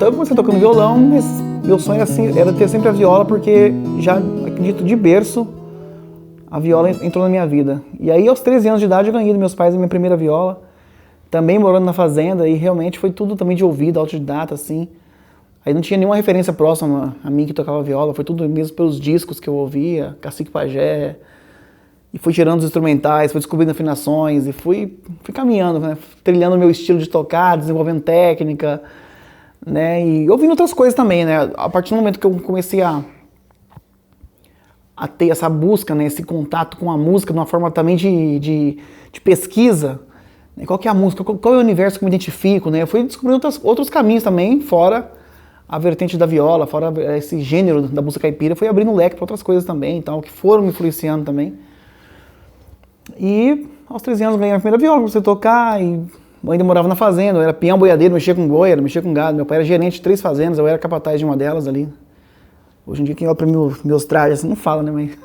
Então eu comecei tocando violão, mas meu sonho era ter sempre a viola, porque já acredito de berço a viola entrou na minha vida. E aí aos 13 anos de idade eu ganhei dos meus pais a minha primeira viola, também morando na fazenda, e realmente foi tudo também de ouvido, autodidata, assim. Aí não tinha nenhuma referência próxima a mim que tocava viola, foi tudo mesmo pelos discos que eu ouvia, Cacique Pajé, e fui tirando os instrumentais, fui descobrindo afinações, e fui caminhando, né? Trilhando o meu estilo de tocar, desenvolvendo técnica, né? E ouvindo outras coisas também, né? A partir do momento que eu comecei a ter essa busca, né? Esse contato com a música de uma forma também de pesquisa, né? Qual que é a música, qual é o universo que eu me identifico, né? Eu fui descobrindo outros caminhos também, fora a vertente da viola, fora esse gênero da música caipira, foi abrindo leque para outras coisas também, então, que foram me influenciando também. E aos 13 anos ganhei a primeira viola, comecei a tocar, e eu ainda morava na fazenda, eu era peão boiadeiro, mexia com boi, mexia com gado, meu pai era gerente de 3 fazendas, eu era capataz de uma delas ali. Hoje em dia quem olha pra meus trajes assim não fala, né, mas...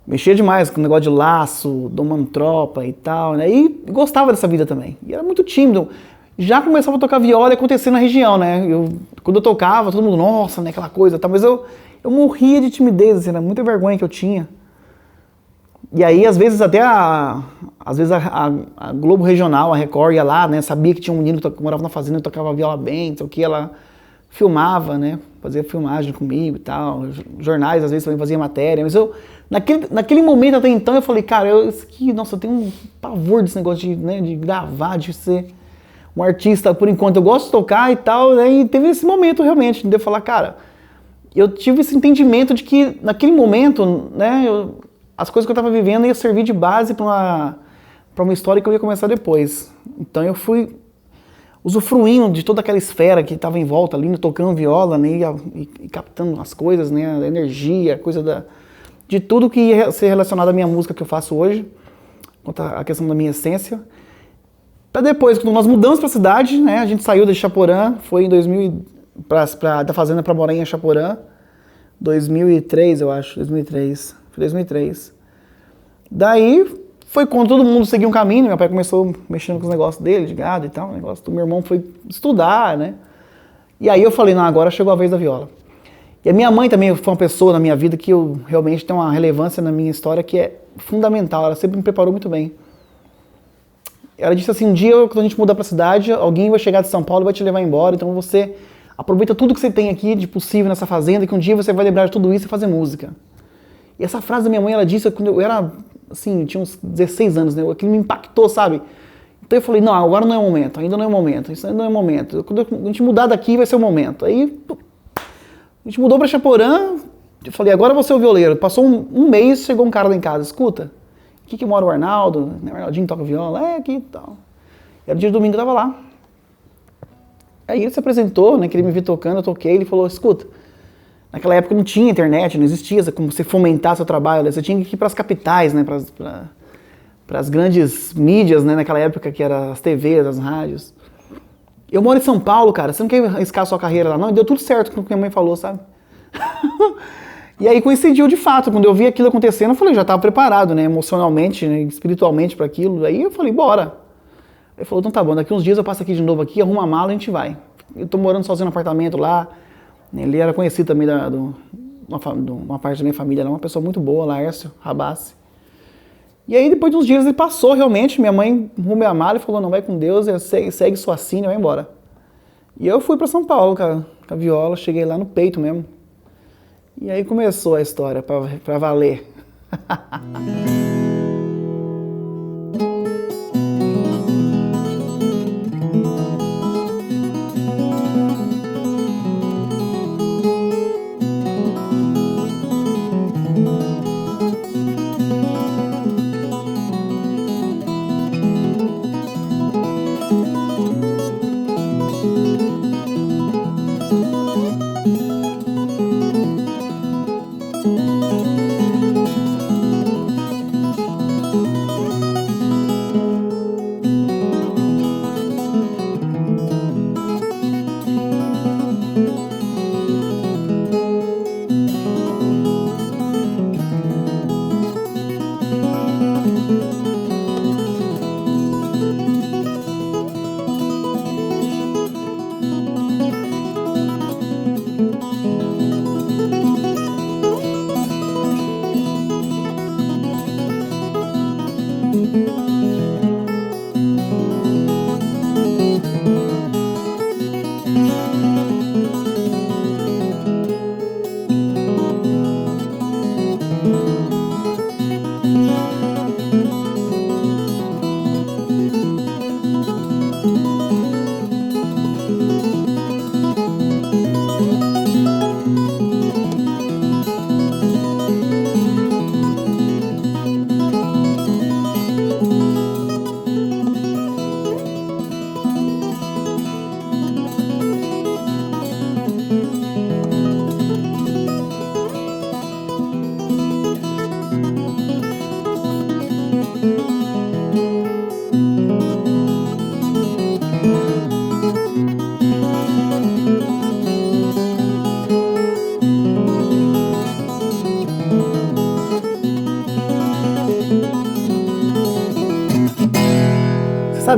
mexia demais com o negócio de laço, domando tropa e tal, né, e gostava dessa vida também, e era muito tímido. Já começava a tocar viola e acontecer na região, né? Quando eu tocava, todo mundo, nossa, né, aquela coisa, tá? Mas eu morria de timidez, assim, era muita vergonha que eu tinha. E aí, às vezes, até a Globo Regional, a Record, ia lá, né? Sabia que tinha um menino que morava na fazenda e tocava viola bem, então que ela filmava, né? Fazia filmagem comigo e tal. Jornais, às vezes, também fazia matéria. Mas eu, naquele momento até então, eu falei, cara, nossa, eu tenho um pavor desse negócio de, né, de gravar, de ser um artista, por enquanto, eu gosto de tocar e tal, né, e teve esse momento realmente, de eu falar, cara, eu tive esse entendimento de que naquele momento, né, as coisas que eu estava vivendo ia servir de base para uma história que eu ia começar depois. Então eu fui usufruindo de toda aquela esfera que estava em volta ali, tocando viola, né, e captando as coisas, né, a energia, de tudo que ia ser relacionado à minha música que eu faço hoje, quanto à questão da minha essência. Pra depois, quando nós mudamos pra cidade, né, a gente saiu de Chaporã, foi em 2000, da fazenda pra morar em Chaporã, 2003, eu acho, 2003, foi 2003. Daí, foi quando todo mundo seguiu um caminho, meu pai começou mexendo com os negócios dele, de gado e tal, negócio do meu irmão foi estudar, né, e aí eu falei, não, agora chegou a vez da viola. E a minha mãe também foi uma pessoa na minha vida que eu realmente tem uma relevância na minha história que é fundamental, ela sempre me preparou muito bem. Ela disse assim, um dia, quando a gente mudar pra cidade, alguém vai chegar de São Paulo e vai te levar embora, então você aproveita tudo que você tem aqui de possível nessa fazenda, que um dia você vai lembrar de tudo isso e fazer música. E essa frase da minha mãe, ela disse quando eu era, assim, tinha uns 16 anos, né, aquilo me impactou, sabe? Então eu falei, não, agora não é o momento, ainda não é o momento, isso ainda não é o momento. Quando a gente mudar daqui vai ser o momento. Aí, a gente mudou pra Chaporã, eu falei, agora eu vou ser o violeiro. Passou um mês, chegou um cara lá em casa, escuta, aqui que mora o Arnaldo, né? O Arnaldinho toca viola, aqui e tal. Era dia de domingo, eu tava lá. Aí ele se apresentou, né, que ele me viu tocando, eu toquei, ele falou, escuta, naquela época não tinha internet, não existia como você fomentar seu trabalho, você tinha que ir para as capitais, né, para as grandes mídias, né, naquela época que eram as TVs, as rádios. Eu moro em São Paulo, cara, você não quer arriscar a sua carreira lá? Não, e deu tudo certo com o que minha mãe falou, sabe? E aí coincidiu de fato, quando eu vi aquilo acontecendo, eu falei, já estava preparado, né, emocionalmente, né, espiritualmente para aquilo. Aí eu falei, bora. Ele falou, então tá bom, daqui uns dias eu passo aqui de novo aqui, arrumo a mala e a gente vai. Eu tô morando sozinho no apartamento lá, ele era conhecido também de uma parte da minha família, era uma pessoa muito boa, Laércio Rabassi. E aí depois de uns dias ele passou realmente, minha mãe arrumou a mala e falou, não, vai com Deus, segue sua sina e vai embora. E eu fui para São Paulo, cara, com a viola, cheguei lá no peito mesmo. E aí começou a história pra valer.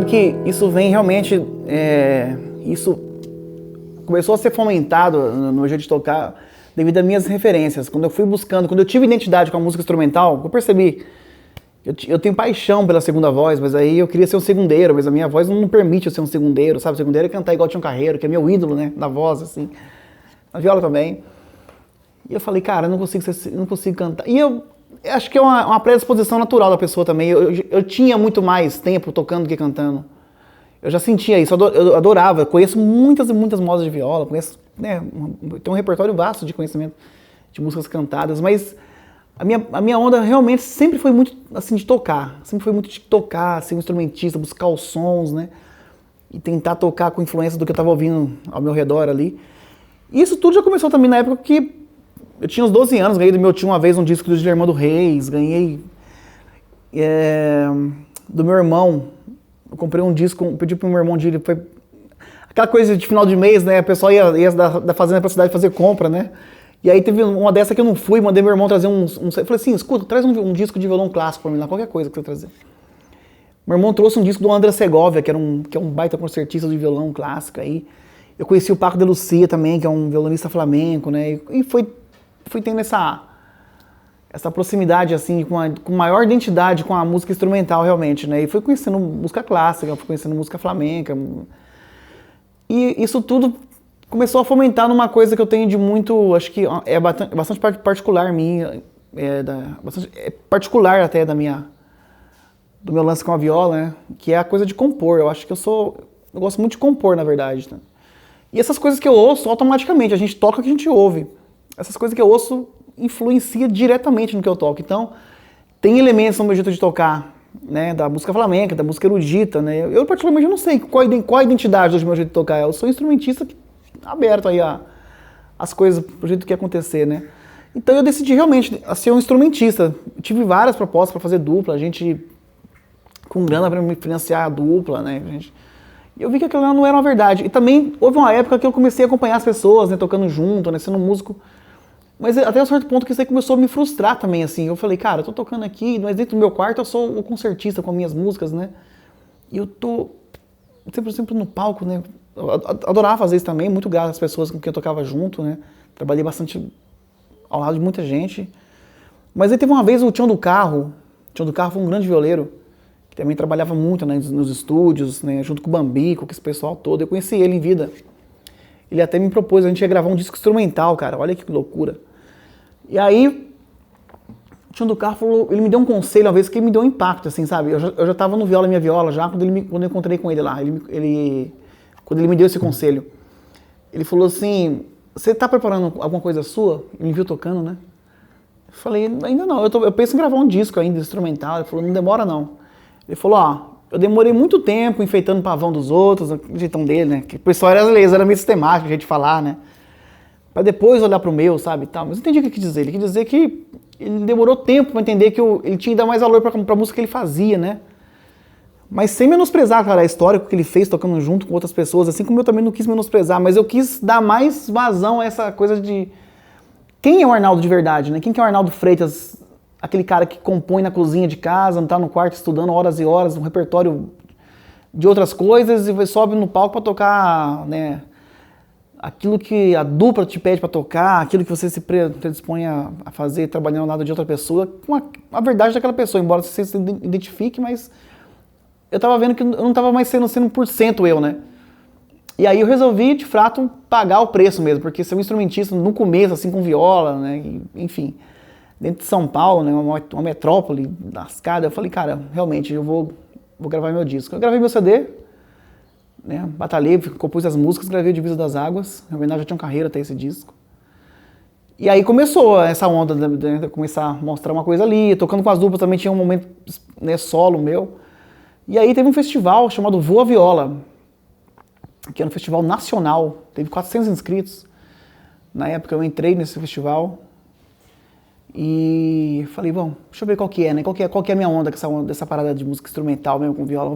que isso vem realmente, isso começou a ser fomentado no meu jeito de tocar devido às minhas referências. Quando eu fui buscando, quando eu tive identidade com a música instrumental, eu percebi, eu tenho paixão pela segunda voz, mas aí eu queria ser um segundeiro, mas a minha voz não permite eu ser um segundeiro, sabe? Segundeiro é cantar igual Tião Carreiro, que é meu ídolo, né, da voz, assim, na viola também. E eu falei, cara, eu não consigo cantar. E eu acho que é uma predisposição natural da pessoa também. Eu tinha muito mais tempo tocando do que cantando. Eu já sentia isso, eu adorava. Eu conheço muitas e muitas modas de viola, conheço, né, tenho um repertório vasto de conhecimento de músicas cantadas, mas a minha onda realmente sempre foi muito assim de tocar. Sempre foi muito de tocar, ser um instrumentista, buscar os sons, né? E tentar tocar com influência do que eu estava ouvindo ao meu redor ali. E isso tudo já começou também na época que eu tinha uns 12 anos, ganhei do meu tio uma vez um disco do Guilherme Reis, ganhei do meu irmão, eu comprei um disco, pedi pro meu irmão de foi aquela coisa de final de mês, né, a pessoa ia da fazenda pra cidade fazer compra, né, e aí teve uma dessa que eu não fui, mandei meu irmão trazer eu falei assim, escuta, traz um disco de violão clássico pra mim lá, qualquer coisa que você trazer. Meu irmão trouxe um disco do André Segovia, que é um baita concertista de violão clássico aí, eu conheci o Paco de Lucia também, que é um violonista flamenco, né, e fui tendo essa proximidade, assim, com maior identidade com a música instrumental, realmente, né? E fui conhecendo música clássica, fui conhecendo música flamenca. E isso tudo começou a fomentar numa coisa que eu tenho de muito, acho que é bastante particular minha, particular até do meu lance com a viola, né? Que é a coisa de compor. Eu acho que eu gosto muito de compor, na verdade, né? E essas coisas que eu ouço, automaticamente, a gente toca o que a gente ouve. Essas coisas que eu ouço influencia diretamente no que eu toco. Então, tem elementos no meu jeito de tocar, né, da música flamenca, da música erudita, né? Eu particularmente não sei qual a identidade do meu jeito de tocar. Eu sou instrumentista aberto aí as coisas pro jeito que acontecer, né? Então eu decidi realmente ser um instrumentista. Tive várias propostas para fazer dupla, a gente com grana para me financiar a dupla, né? E eu vi que aquilo não era uma verdade. E também houve uma época que eu comecei a acompanhar as pessoas, né, tocando junto, né, sendo músico. Mas até um certo ponto que isso aí começou a me frustrar também, assim. Eu falei, cara, eu tô tocando aqui, mas dentro do meu quarto eu sou o concertista com as minhas músicas, né? E eu tô sempre no palco, né? Eu adorava fazer isso também, muito grato às pessoas com quem eu tocava junto, né? Trabalhei bastante ao lado de muita gente. Mas aí teve uma vez o Tião do Carro foi um grande violeiro, que também trabalhava muito, né, nos estúdios, né, junto com o Bambi, com esse pessoal todo. Eu conheci ele em vida. Ele até me propôs, a gente ia gravar um disco instrumental, cara, olha que loucura. E aí, o Tião do Carro falou, ele me deu um conselho uma vez que me deu um impacto, assim, sabe? Eu já tava no Viola Minha Viola já, quando eu encontrei com ele lá, quando ele me deu esse conselho. Ele falou assim, você tá preparando alguma coisa sua? Ele me viu tocando, né? Eu falei, ainda não, eu penso em gravar um disco ainda, instrumental. Ele falou, não demora não. Ele falou, eu demorei muito tempo enfeitando o pavão dos outros, o jeitão dele, né? Que o pessoal era meio sistemático, a gente falar, né? Pra depois olhar pro meu, sabe, e tal. Mas eu entendi o que ele quis dizer. Ele quis dizer que ele demorou tempo pra entender que ele tinha que dar mais valor pra música que ele fazia, né? Mas sem menosprezar, cara, a história que ele fez tocando junto com outras pessoas, assim como eu também não quis menosprezar, mas eu quis dar mais vazão a essa coisa de quem é o Arnaldo de verdade, né? Quem que é o Arnaldo Freitas, aquele cara que compõe na cozinha de casa, não tá no quarto estudando horas e horas, um repertório de outras coisas e sobe no palco pra tocar, né? Aquilo que a dupla te pede pra tocar, aquilo que você se predispõe a fazer trabalhando ao lado de outra pessoa, com a verdade daquela pessoa, embora você se identifique, mas eu tava vendo que eu não tava mais sendo 100% eu, né? E aí eu resolvi, de fato, pagar o preço mesmo, porque ser um instrumentista no começo, assim, com viola, né? Enfim, dentro de São Paulo, né? Uma metrópole lascada, eu falei, cara, realmente, eu vou gravar meu disco. Eu gravei meu CD, né, batalhei, compus as músicas, gravei o Divisa das Águas, em homenagem a Tião Carreiro até esse disco. E aí começou essa onda de começar a mostrar uma coisa ali, tocando com as duplas também tinha um momento, né, solo meu. E aí teve um festival chamado Voa Viola, que era um festival nacional, teve 400 inscritos. Na época eu entrei nesse festival e falei, bom, deixa eu ver qual que é, né, qual que é a minha onda com essa onda, dessa parada de música instrumental mesmo com viola,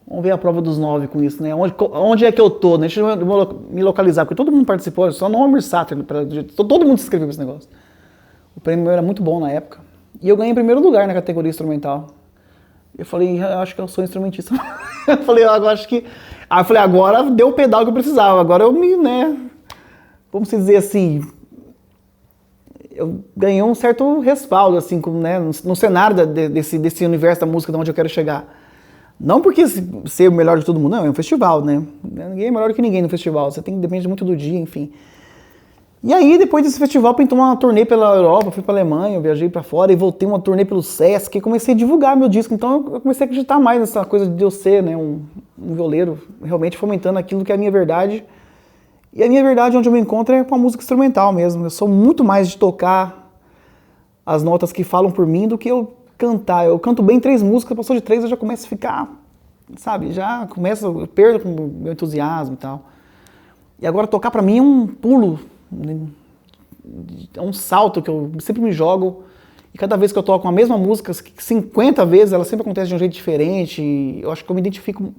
Vamos ver a prova dos 9 com isso, né? Onde é que eu tô, né? Deixa eu me localizar, porque todo mundo participou, só não o Almir Sater, todo mundo se inscreveu nesse negócio. O prêmio era muito bom na época. E eu ganhei em primeiro lugar na categoria instrumental. Eu falei, eu acho que eu sou instrumentista. Eu falei, eu acho que... Aí eu falei, agora deu o pedal que eu precisava, agora eu me, né... Vamos dizer assim... Eu ganhei um certo respaldo, assim, né, no cenário desse universo da música, de onde eu quero chegar. Não porque ser o melhor de todo mundo, não, é um festival, né? Ninguém é melhor que ninguém no festival, depende muito do dia, enfim. E aí, depois desse festival, pintou uma turnê pela Europa, fui pra Alemanha, eu viajei pra fora e voltei uma turnê pelo Sesc e comecei a divulgar meu disco. Então eu comecei a acreditar mais nessa coisa de eu ser, né, um violeiro, realmente fomentando aquilo que é a minha verdade. E a minha verdade, onde eu me encontro, é com a música instrumental mesmo. Eu sou muito mais de tocar as notas que falam por mim do que eu cantar. Eu canto bem 3 músicas, passou de 3 eu já começo a ficar, sabe, eu perdo com o meu entusiasmo e tal. E agora tocar pra mim é um pulo, é um salto que eu sempre me jogo. E cada vez que eu toco a mesma música, 50 vezes, ela sempre acontece de um jeito diferente. E eu acho que eu me identifico, me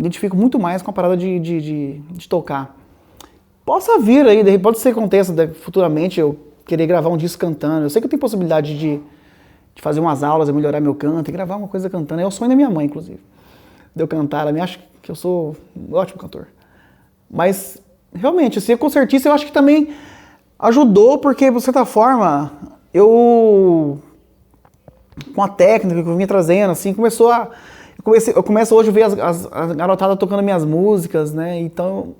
identifico muito mais com a parada de tocar. Possa vir aí, pode ser que aconteça futuramente eu querer gravar um disco cantando. Eu sei que eu tenho possibilidade de fazer umas aulas, melhorar meu canto e gravar uma coisa cantando. É o sonho da minha mãe, inclusive, de eu cantar. Ela me acha que eu sou um ótimo cantor. Mas, realmente, ser concertista eu acho que também ajudou, porque, de certa forma, eu, com a técnica que eu vinha trazendo, assim, eu começo hoje a ver a garotada tocando minhas músicas, né? Então,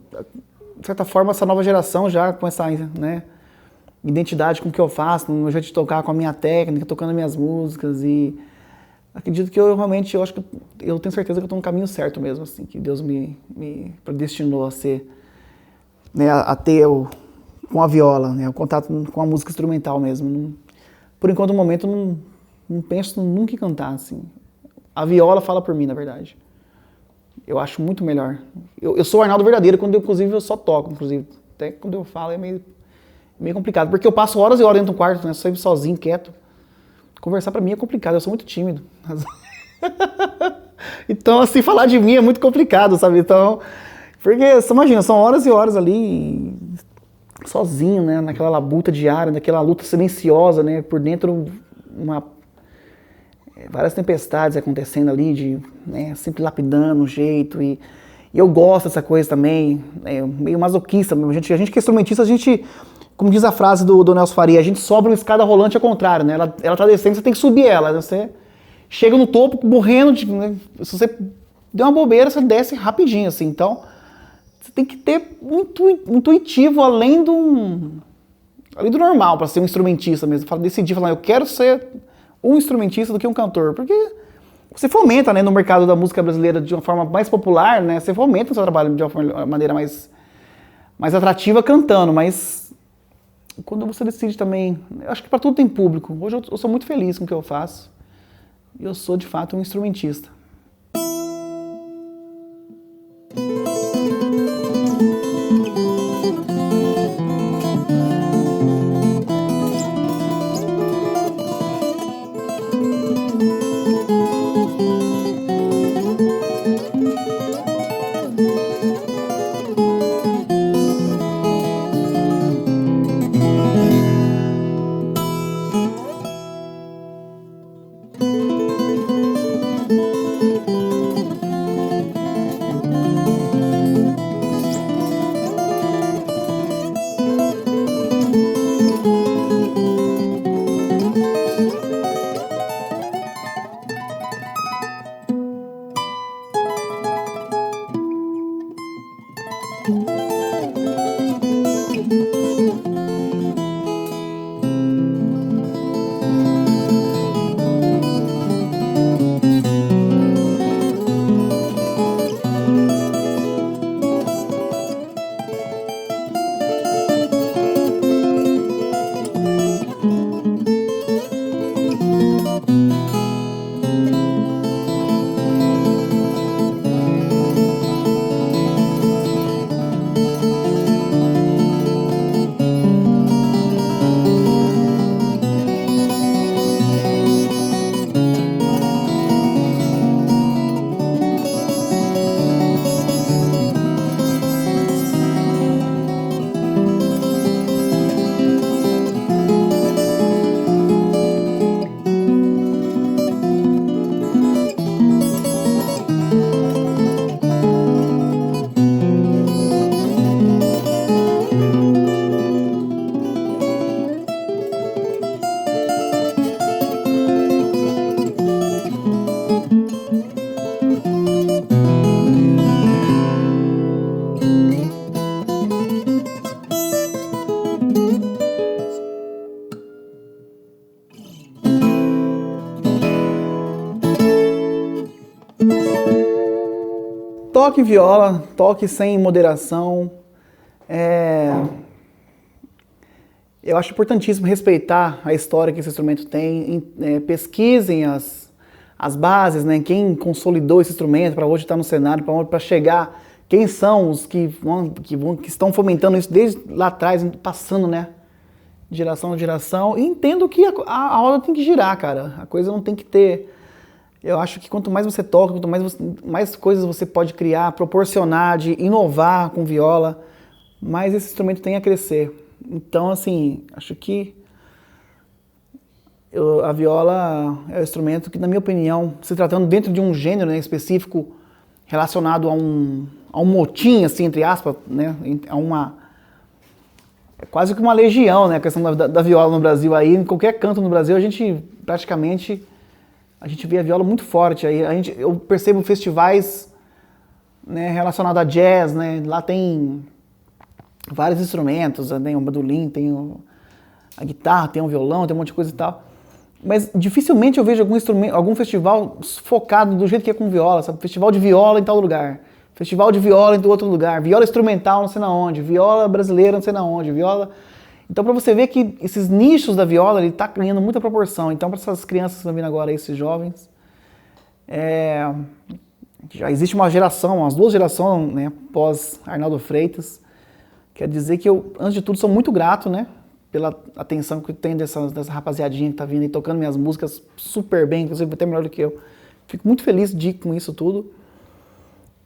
de certa forma, essa nova geração já com essa, né, identidade com o que eu faço, no meu jeito de tocar, com a minha técnica, tocando minhas músicas, e acredito que eu acho que eu tenho certeza que eu estou no caminho certo mesmo, assim, que Deus me predestinou a ser, né, a ter com a viola, né, o contato com a música instrumental mesmo. Por enquanto, no momento, não penso nunca em cantar, assim. A viola fala por mim, na verdade. Eu acho muito melhor. Eu sou o Arnaldo verdadeiro, inclusive eu só toco, inclusive. Até quando eu falo é meio complicado, porque eu passo horas e horas dentro do quarto, né, sempre sozinho, quieto. Conversar pra mim é complicado, eu sou muito tímido. Então, assim, falar de mim é muito complicado, sabe? Então, porque, você imagina, são horas e horas ali, sozinho, né, naquela labuta diária, naquela luta silenciosa, né, por dentro, várias tempestades acontecendo ali, né, sempre lapidando o jeito, e eu gosto dessa coisa também, meio masoquista mesmo. A gente que é instrumentista, como diz a frase do Nelson Faria, a gente sobe uma escada rolante ao contrário, né? Ela tá descendo, você tem que subir ela, né? Você chega no topo morrendo, né? Se você der uma bobeira, você desce rapidinho, assim. Então, você tem que ter muito intuitivo, além do normal, para ser um instrumentista mesmo. Decidir, falar, eu quero ser um instrumentista do que um cantor, porque você fomenta, né, no mercado da música brasileira de uma forma mais popular, né? Você fomenta o seu trabalho de uma maneira mais atrativa cantando, mas quando você decide também, eu acho que para tudo tem público. Hoje eu sou muito feliz com o que eu faço. E eu sou, de fato, um instrumentista. toque viola, toque sem moderação. Eu acho importantíssimo respeitar a história que esse instrumento tem. Pesquisem as bases, né? Quem consolidou esse instrumento para hoje estar no cenário, para chegar. Quem são os que estão fomentando isso desde lá atrás, passando, né? De geração a geração. E entendo que a roda tem que girar, cara. A coisa não tem que ter... Eu acho que quanto mais você toca, quanto mais coisas você pode criar, proporcionar, de inovar com viola, mais esse instrumento tem a crescer. Então, assim, acho que a viola é o instrumento que, na minha opinião, se tratando dentro de um gênero, né, específico, relacionado a um motim, assim, entre aspas, né, é quase que uma legião, né, a questão da viola no Brasil aí. Em qualquer canto no Brasil, a gente vê a viola muito forte. Aí eu percebo festivais, né, relacionados a jazz, né, lá tem vários instrumentos, tem o bandolim, tem a guitarra, tem o violão, tem um monte de coisa e tal. Mas dificilmente eu vejo algum festival focado do jeito que é com viola, sabe? Festival de viola em tal lugar, festival de viola em outro lugar, viola instrumental não sei na onde, viola brasileira não sei na onde, viola... Então pra você ver que esses nichos da viola, ele tá ganhando muita proporção. Então para essas crianças que estão vindo agora, esses jovens, já existe uma geração, umas 2 gerações, né, pós Arnaldo Freitas. Quer dizer que eu, antes de tudo, sou muito grato, né, pela atenção que tem dessa rapaziadinha que tá vindo e tocando minhas músicas super bem, inclusive até melhor do que eu. Fico muito feliz com isso tudo.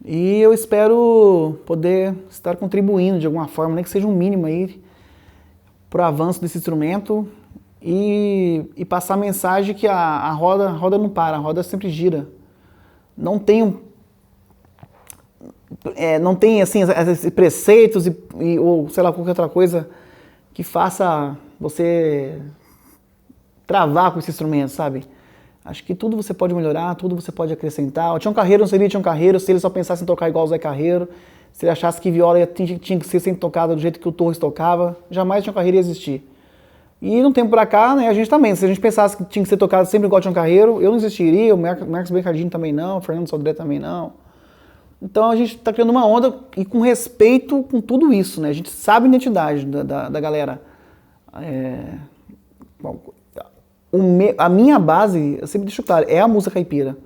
E eu espero poder estar contribuindo de alguma forma, nem que seja um mínimo aí, para o avanço desse instrumento e passar a mensagem que a roda não para, a roda sempre gira. Não tem assim, esses preceitos ou sei lá, qualquer outra coisa que faça você travar com esse instrumento, sabe? Acho que tudo você pode melhorar, tudo você pode acrescentar. O Tião Carreiro não seria Tião Carreiro se ele só pensasse em tocar igual o Zé Carreiro, se ele achasse que viola tinha que ser sempre tocada do jeito que o Torres tocava, jamais o Tião Carreiro ia existir. E de um tempo pra cá, né, a gente também, se a gente pensasse que tinha que ser tocado sempre igual o Tião Carreiro, eu não existiria, o Marcos Becardini também não, o Fernando Sodré também não. Então a gente está criando uma onda e com respeito com tudo isso, né? A gente sabe a identidade da galera. A minha base, eu sempre deixo claro, é a música caipira.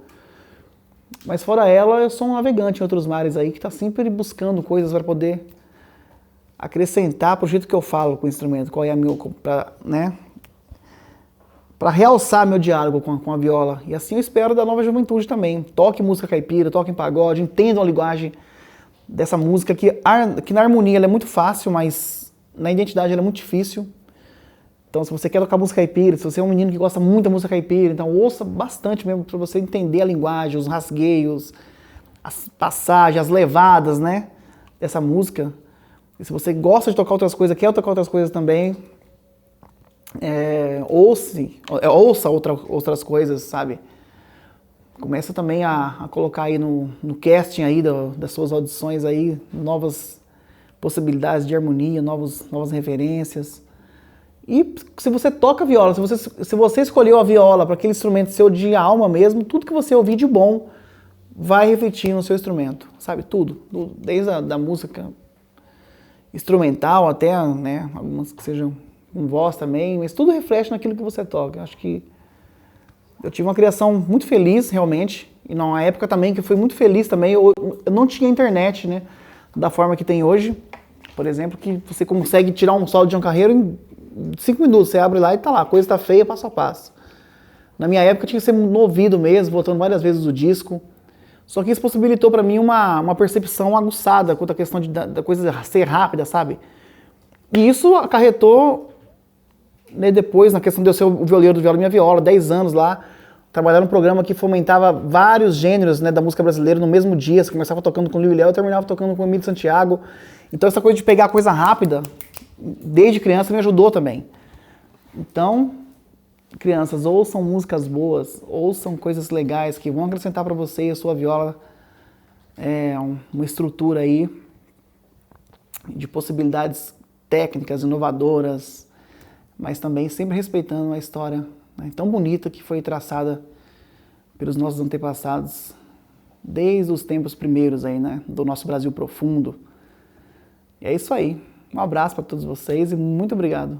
Mas fora ela, eu sou um navegante em outros mares aí, que está sempre buscando coisas para poder acrescentar pro jeito que eu falo com o instrumento, qual é a meu, né? Para realçar meu diálogo com a viola. E assim eu espero da nova juventude também. Toque música caipira, toque em pagode, entendam a linguagem dessa música, que na harmonia ela é muito fácil, mas na identidade ela é muito difícil. Então se você quer tocar música caipira, se você é um menino que gosta muito da música caipira, então ouça bastante mesmo para você entender a linguagem, os rasgueios, as passagens, as levadas, né, dessa música. E se você gosta de tocar outras coisas, quer tocar outras coisas também, ouça outras coisas, sabe? Começa também a colocar aí no casting aí das suas audições aí novas possibilidades de harmonia, novas referências. E se você toca viola, se você escolheu a viola para aquele instrumento seu de alma mesmo, tudo que você ouvir de bom vai refletir no seu instrumento, sabe? Tudo, desde a música instrumental até, né, algumas que sejam com voz também, mas tudo reflete naquilo que você toca. Eu acho que eu tive uma criação muito feliz, realmente, e numa época também que foi muito feliz também. Eu não tinha internet, né, da forma que tem hoje, por exemplo, que você consegue tirar um solo de Tião Carreiro em 5 minutos, você abre lá e tá lá, a coisa tá feia passo a passo. Na minha época tinha que ser no ouvido mesmo, voltando várias vezes o disco. Só que isso possibilitou para mim uma percepção aguçada quanto à questão da coisa ser rápida, sabe? E isso acarretou, né, depois na questão de eu ser o violeiro do Viola Minha Viola, 10 anos lá, trabalhar num programa que fomentava vários gêneros, né, da música brasileira no mesmo dia. Você começava tocando com o Liu e Léo e terminava tocando com o Emílio Santiago. Então essa coisa de pegar coisa rápida, desde criança, me ajudou também. Então, crianças, ouçam músicas boas, ouçam coisas legais que vão acrescentar para você e a sua viola uma estrutura aí de possibilidades técnicas, inovadoras, mas também sempre respeitando uma história, né, tão bonita que foi traçada pelos nossos antepassados desde os tempos primeiros aí, né, do nosso Brasil profundo. E é isso aí. Um abraço para todos vocês e muito obrigado.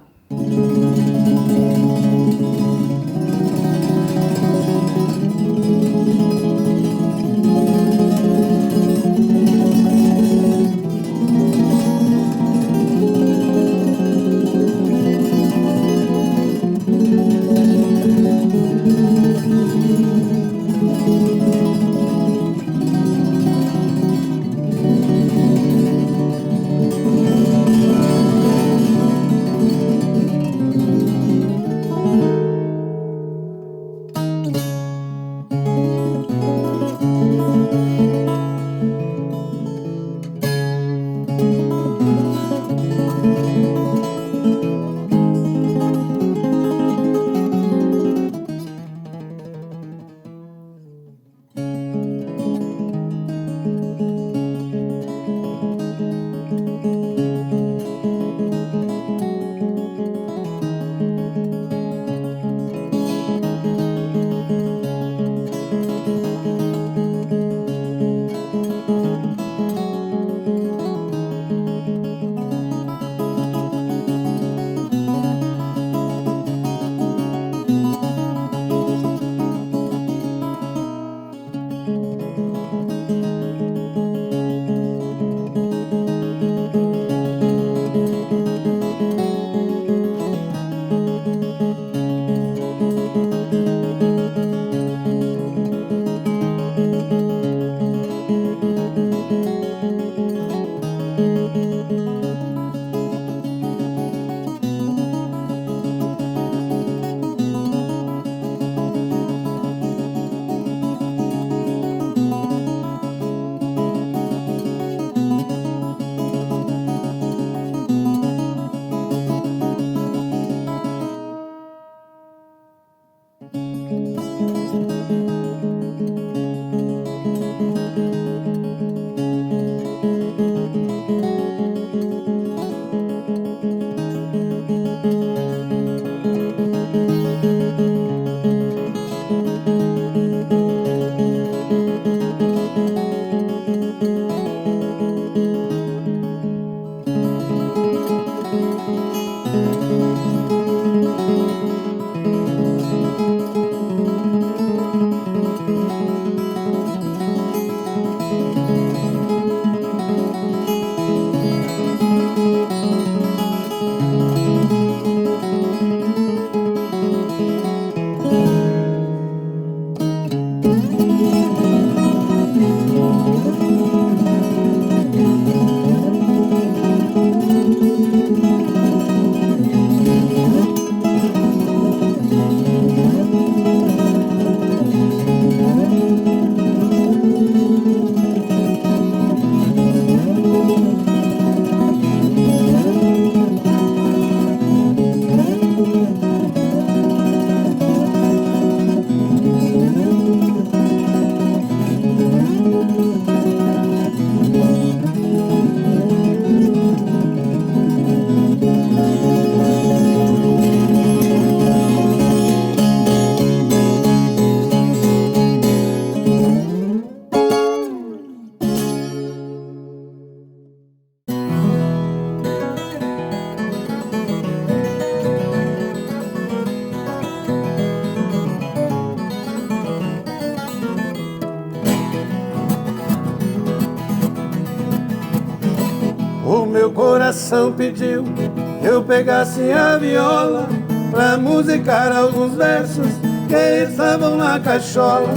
O meu coração pediu que eu pegasse a viola pra musicar alguns versos que estavam na cachola.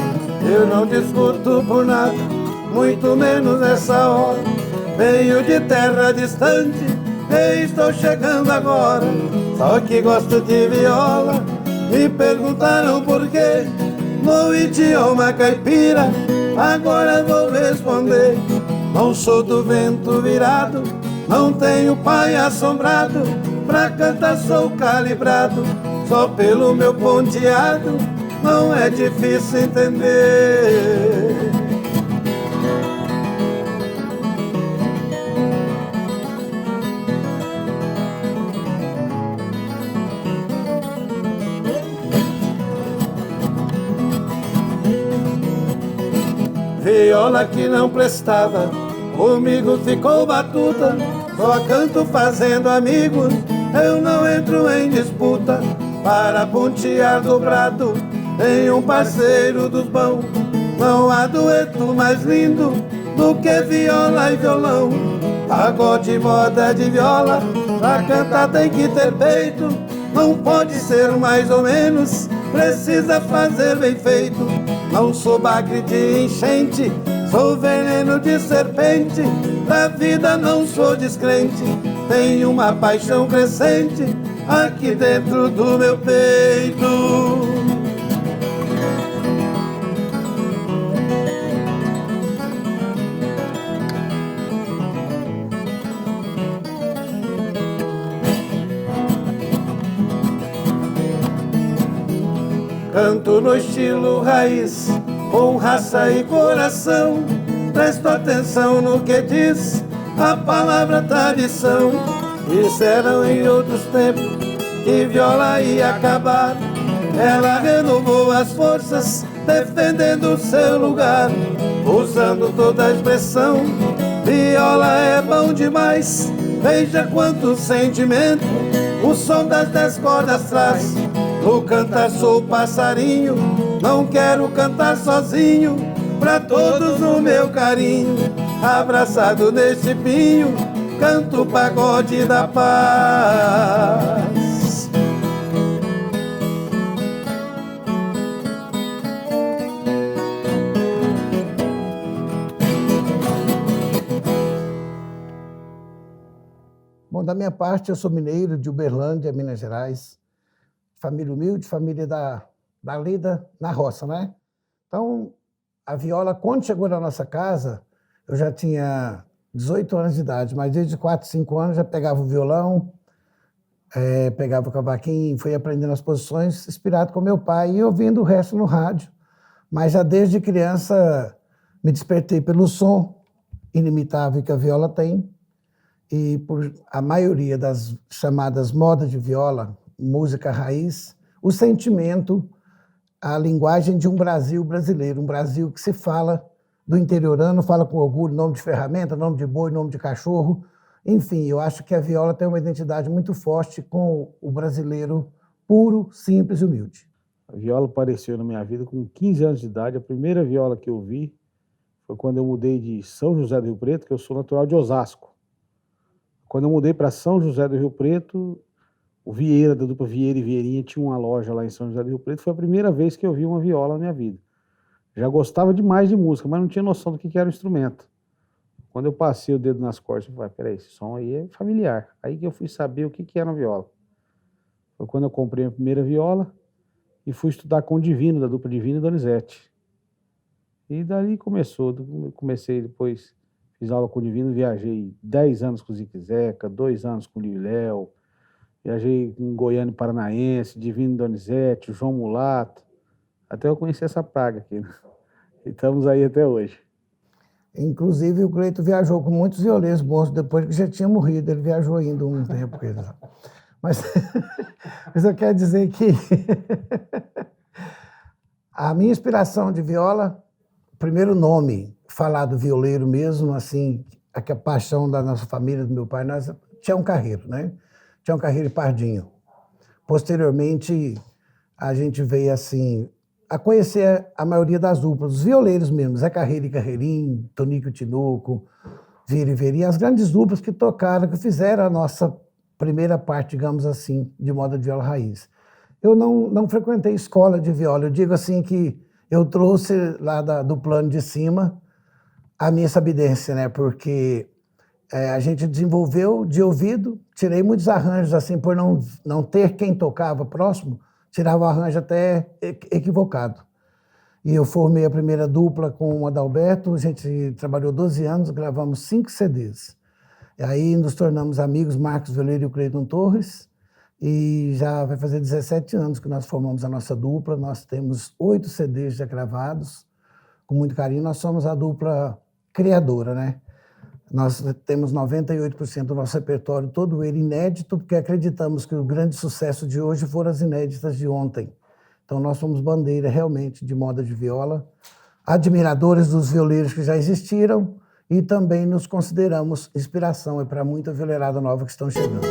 Eu não discuto por nada, muito menos nessa hora. Venho de terra distante e estou chegando agora. Só que gosto de viola, me perguntaram por quê. No idioma caipira, agora vou responder. Não sou do vento virado, não tenho pai assombrado, pra cantar sou calibrado, só pelo meu ponteado não é difícil entender. viola que não prestava, comigo ficou batuta. Só canto fazendo amigos, eu não entro em disputa. Para pontear dobrado, tem um parceiro dos bons. Não há dueto mais lindo do que viola e violão. Pagode, moda de viola, pra cantar tem que ter peito. Não pode ser mais ou menos, precisa fazer bem feito. Não sou bagre de enchente, sou veneno de serpente. Da vida não sou descrente, tenho uma paixão crescente aqui dentro do meu peito. Canto no estilo raiz, com raça e coração. Presto atenção no que diz a palavra tradição. Disseram em outros tempos que viola ia acabar. Ela renovou as forças, defendendo o seu lugar. Usando toda a expressão, viola é bom demais. Veja quanto sentimento o som das 10 cordas traz. No cantar sou passarinho, não quero cantar sozinho. Pra todos o meu carinho, abraçado neste pinho, canto o pagode da paz. Bom, da minha parte, eu sou mineiro de Uberlândia, Minas Gerais. Família humilde, família da lida na roça, né? Então, a viola, quando chegou na nossa casa, eu já tinha 18 anos de idade, mas desde 4, 5 anos já pegava o violão, pegava o cavaquinho, fui aprendendo as posições, inspirado com meu pai e ouvindo o resto no rádio. Mas já desde criança me despertei pelo som inimitável que a viola tem e por a maioria das chamadas modas de viola, música raiz, o sentimento, a linguagem de um Brasil brasileiro, um Brasil que se fala do interiorano, fala com orgulho, nome de ferramenta, nome de boi, nome de cachorro. Enfim, eu acho que a viola tem uma identidade muito forte com o brasileiro puro, simples e humilde. A viola apareceu na minha vida com 15 anos de idade. A primeira viola que eu vi foi quando eu mudei de São José do Rio Preto, que eu sou natural de Osasco. Quando eu mudei para São José do Rio Preto, o Vieira, da dupla Vieira e Vieirinha, tinha uma loja lá em São José do Rio Preto. Foi a primeira vez que eu vi uma viola na minha vida. Já gostava demais de música, mas não tinha noção do que era o instrumento. Quando eu passei o dedo nas cordas, eu falei, peraí, esse som aí é familiar. Aí que eu fui saber o que era uma viola. Foi quando eu comprei a primeira viola e fui estudar com o Divino, da dupla Divino e Donizete. E dali começou. Comecei depois, fiz aula com o Divino, viajei 10 anos com o Zique Zeca, 2 anos com o Livio Léo, viajei com o Goiânia e Paranaense, Divino e Donizete, o João Mulato, até eu conhecer essa praga aqui. Né? E estamos aí até hoje. Inclusive, o Cleito viajou com muitos violeiros bons, depois que já tinha morrido, ele viajou ainda um tempo. Mas eu quero dizer que a minha inspiração de viola, primeiro nome, falar do violeiro mesmo, assim, a paixão da nossa família, do meu pai, nós, Tião Carreiro, né? Tião Carreiro e Pardinho. Posteriormente, a gente veio, assim, a conhecer a maioria das duplas, os violeiros mesmo, Zé Carreiro e Carreirinho, Tonico e Tinoco, Vieira e Vieirinha, as grandes duplas que tocaram, que fizeram a nossa primeira parte, digamos assim, de moda de viola raiz. Eu não frequentei escola de viola, eu digo assim que eu trouxe lá do plano de cima a minha sabidência, né? Porque a gente desenvolveu de ouvido, tirei muitos arranjos assim, por não ter quem tocava próximo, tirava o arranjo até equivocado. E eu formei a primeira dupla com o Adalberto, a gente trabalhou 12 anos, gravamos 5 CDs. E aí nos tornamos amigos, Marcos Violeiro e o Cleiton Torres, e já vai fazer 17 anos que nós formamos a nossa dupla, nós temos 8 CDs já gravados, com muito carinho, nós somos a dupla criadora, né? Nós temos 98% do nosso repertório, todo ele inédito, porque acreditamos que o grande sucesso de hoje foram as inéditas de ontem. Então nós somos bandeira realmente de moda de viola. admiradores dos violeiros que já existiram e também nos consideramos inspiração para muita violeirada nova que estão chegando.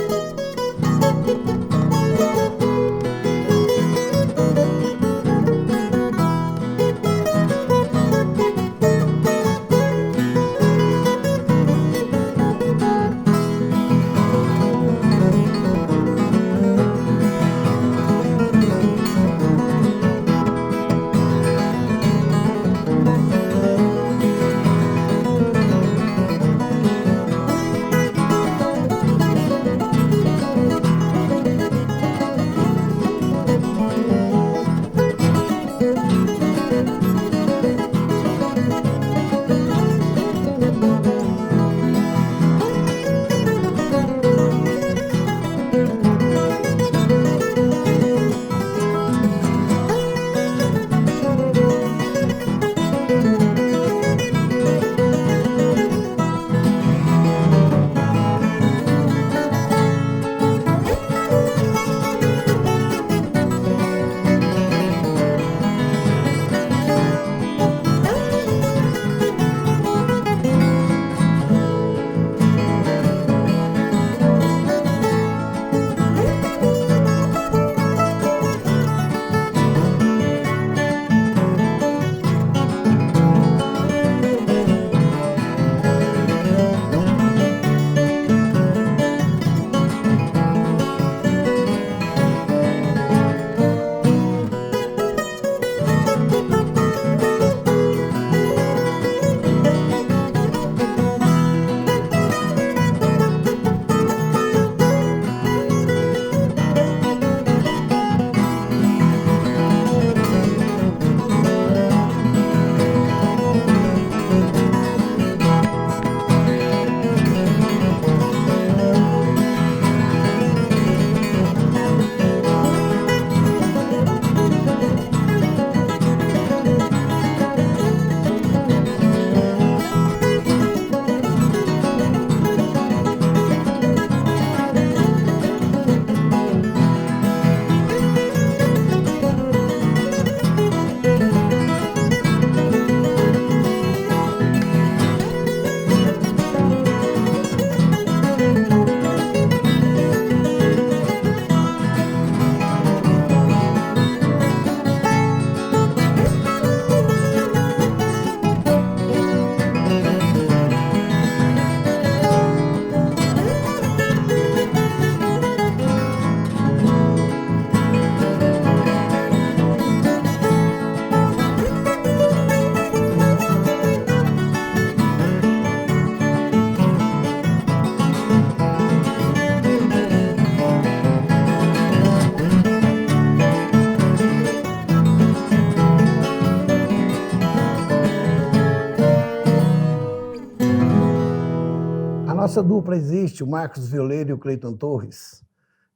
Nossa dupla existe, o Marcos Violeiro e o Cleiton Torres,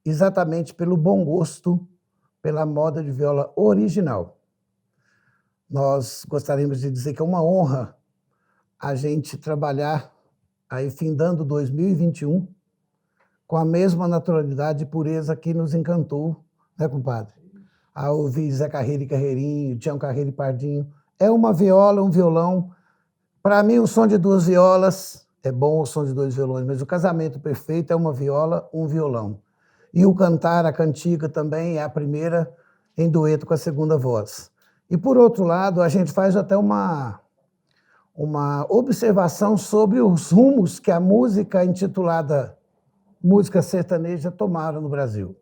exatamente pelo bom gosto, pela moda de viola original. Nós gostaríamos de dizer que é uma honra a gente trabalhar aí findando 2021 com a mesma naturalidade e pureza que nos encantou, né, compadre? A ouvir Zé Carreiro e Carreirinho, Tião Carreiro e Pardinho. É uma viola, um violão. Para mim, o som de duas violas é bom, o som de dois violões, mas o casamento perfeito é uma viola, um violão. E o cantar, a cantiga também é a primeira em dueto com a segunda voz. E, por outro lado, a gente faz até uma observação sobre os rumos que a música intitulada música sertaneja tomaram no Brasil.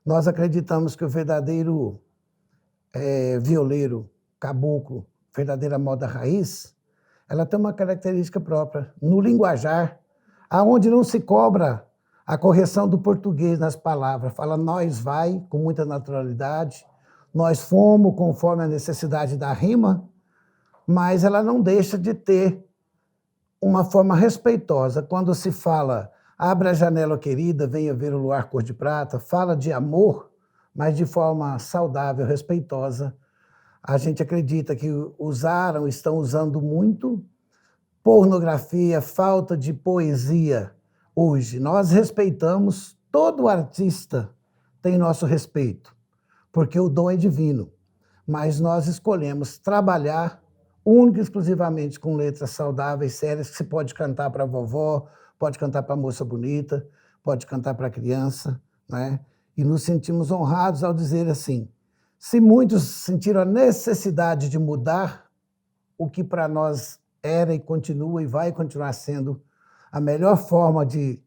Nós acreditamos que o verdadeiro violeiro, caboclo, verdadeira moda raiz, ela tem uma característica própria no linguajar, aonde não se cobra a correção do português nas palavras. Fala nós vai, com muita naturalidade, nós fomos conforme a necessidade da rima, mas ela não deixa de ter uma forma respeitosa. Quando se fala, abra a janela querida, venha ver o luar cor de prata, fala de amor, mas de forma saudável, respeitosa. A gente acredita que estão usando muito pornografia, falta de poesia hoje. Nós respeitamos, todo artista tem nosso respeito, porque o dom é divino, mas nós escolhemos trabalhar única e exclusivamente com letras saudáveis, sérias, que se pode cantar para a vovó, pode cantar para a moça bonita, pode cantar para a criança, né? E nos sentimos honrados ao dizer assim, se muitos sentiram a necessidade de mudar o que para nós era e continua e vai continuar sendo a melhor forma de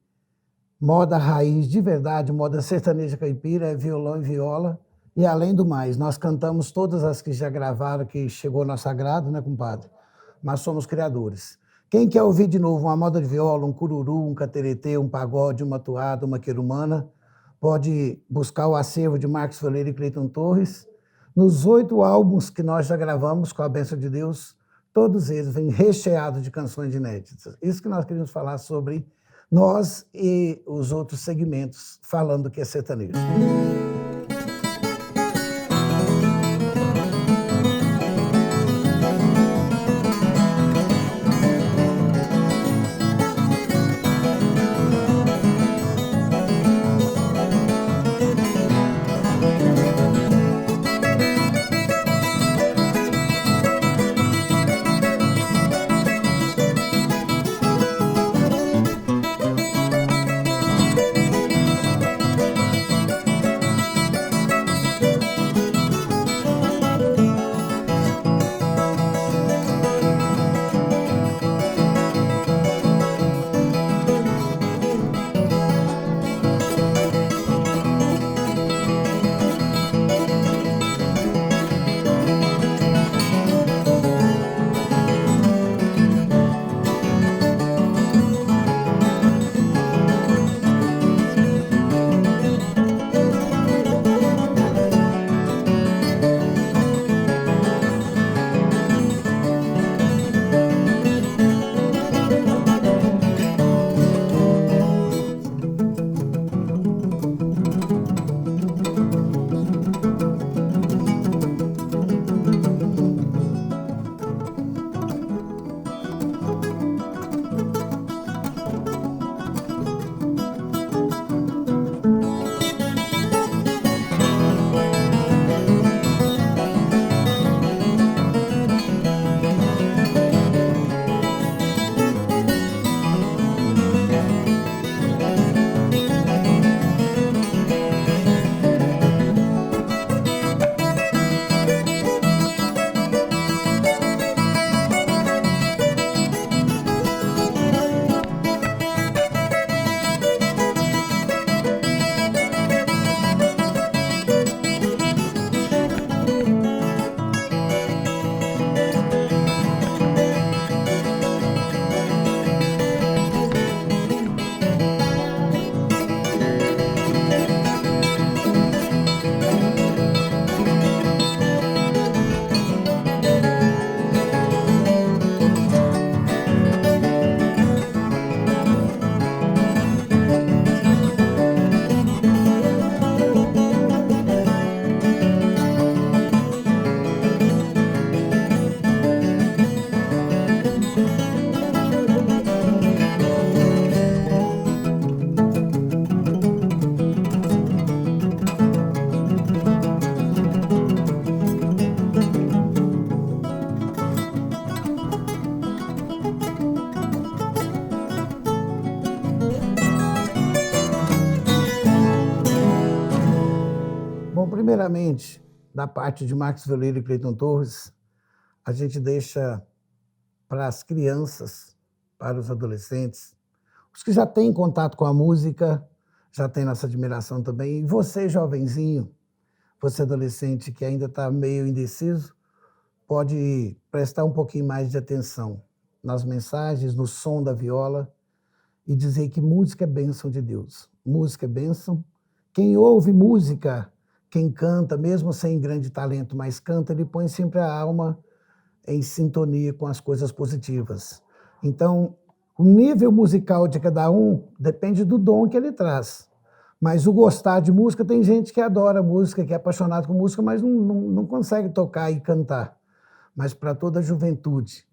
moda raiz de verdade, moda sertaneja caipira, é violão e viola. E, além do mais, nós cantamos todas as que já gravaram, que chegou ao nosso agrado, né, compadre? Mas somos criadores. Quem quer ouvir de novo uma moda de viola, um cururu, um cateretê, um pagode, uma toada, uma querumana, pode buscar o acervo de Marcos Violeiro e Cleiton Torres. Nos 8 álbuns que nós já gravamos, com a bênção de Deus, todos eles vêm recheados de canções inéditas. Isso que nós queríamos falar sobre nós e os outros segmentos, falando que é sertanejo. Primeiramente, da parte de Marcos Violeiro e Cleiton Torres, a gente deixa para as crianças, para os adolescentes, os que já têm contato com a música, já têm nossa admiração também. E você, jovenzinho, você adolescente que ainda está meio indeciso, pode prestar um pouquinho mais de atenção nas mensagens, no som da viola e dizer que música é bênção de Deus. Música é bênção. Quem ouve música, quem canta, mesmo sem grande talento, mas canta, ele põe sempre a alma em sintonia com as coisas positivas. Então, o nível musical de cada um depende do dom que ele traz. Mas o gostar de música, tem gente que adora música, que é apaixonado com música, mas não consegue tocar e cantar. Mas para toda a juventude,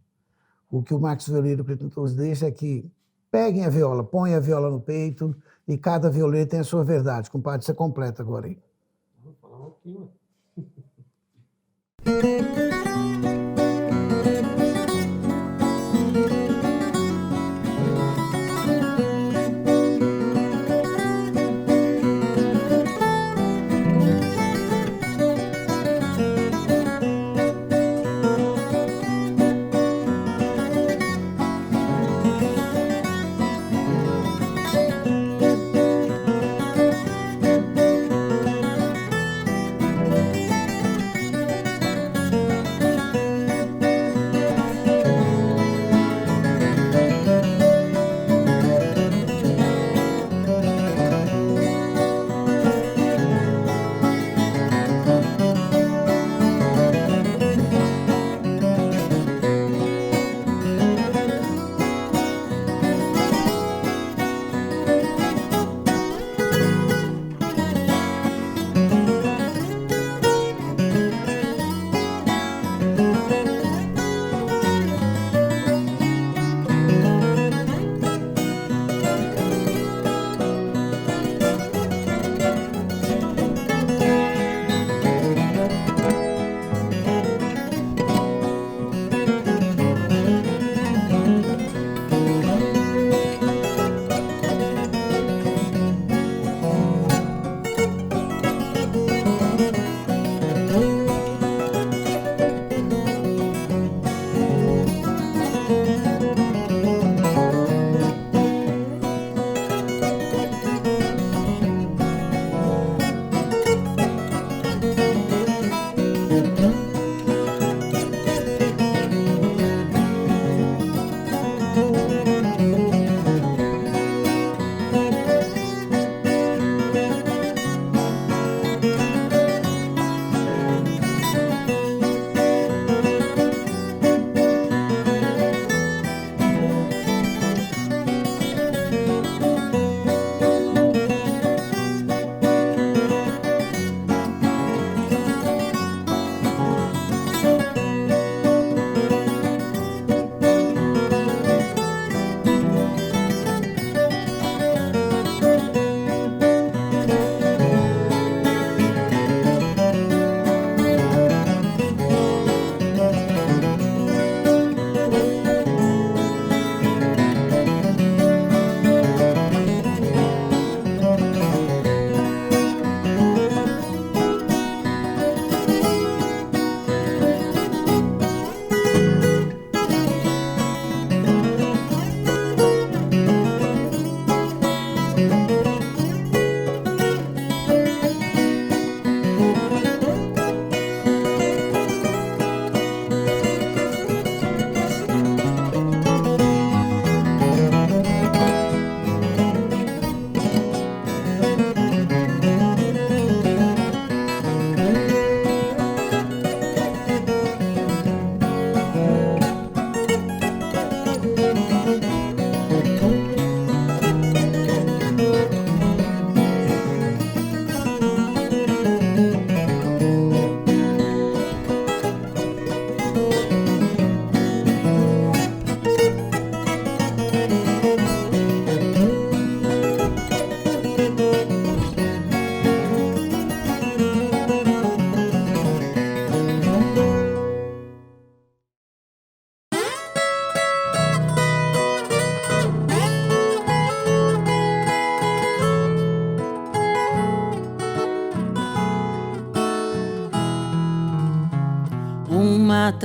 o que o Marcos Violeiro nos deixa é que peguem a viola, põem a viola no peito e cada violeiro tem a sua verdade. Compadre, você completa agora aí. Vou falar um pouquinho.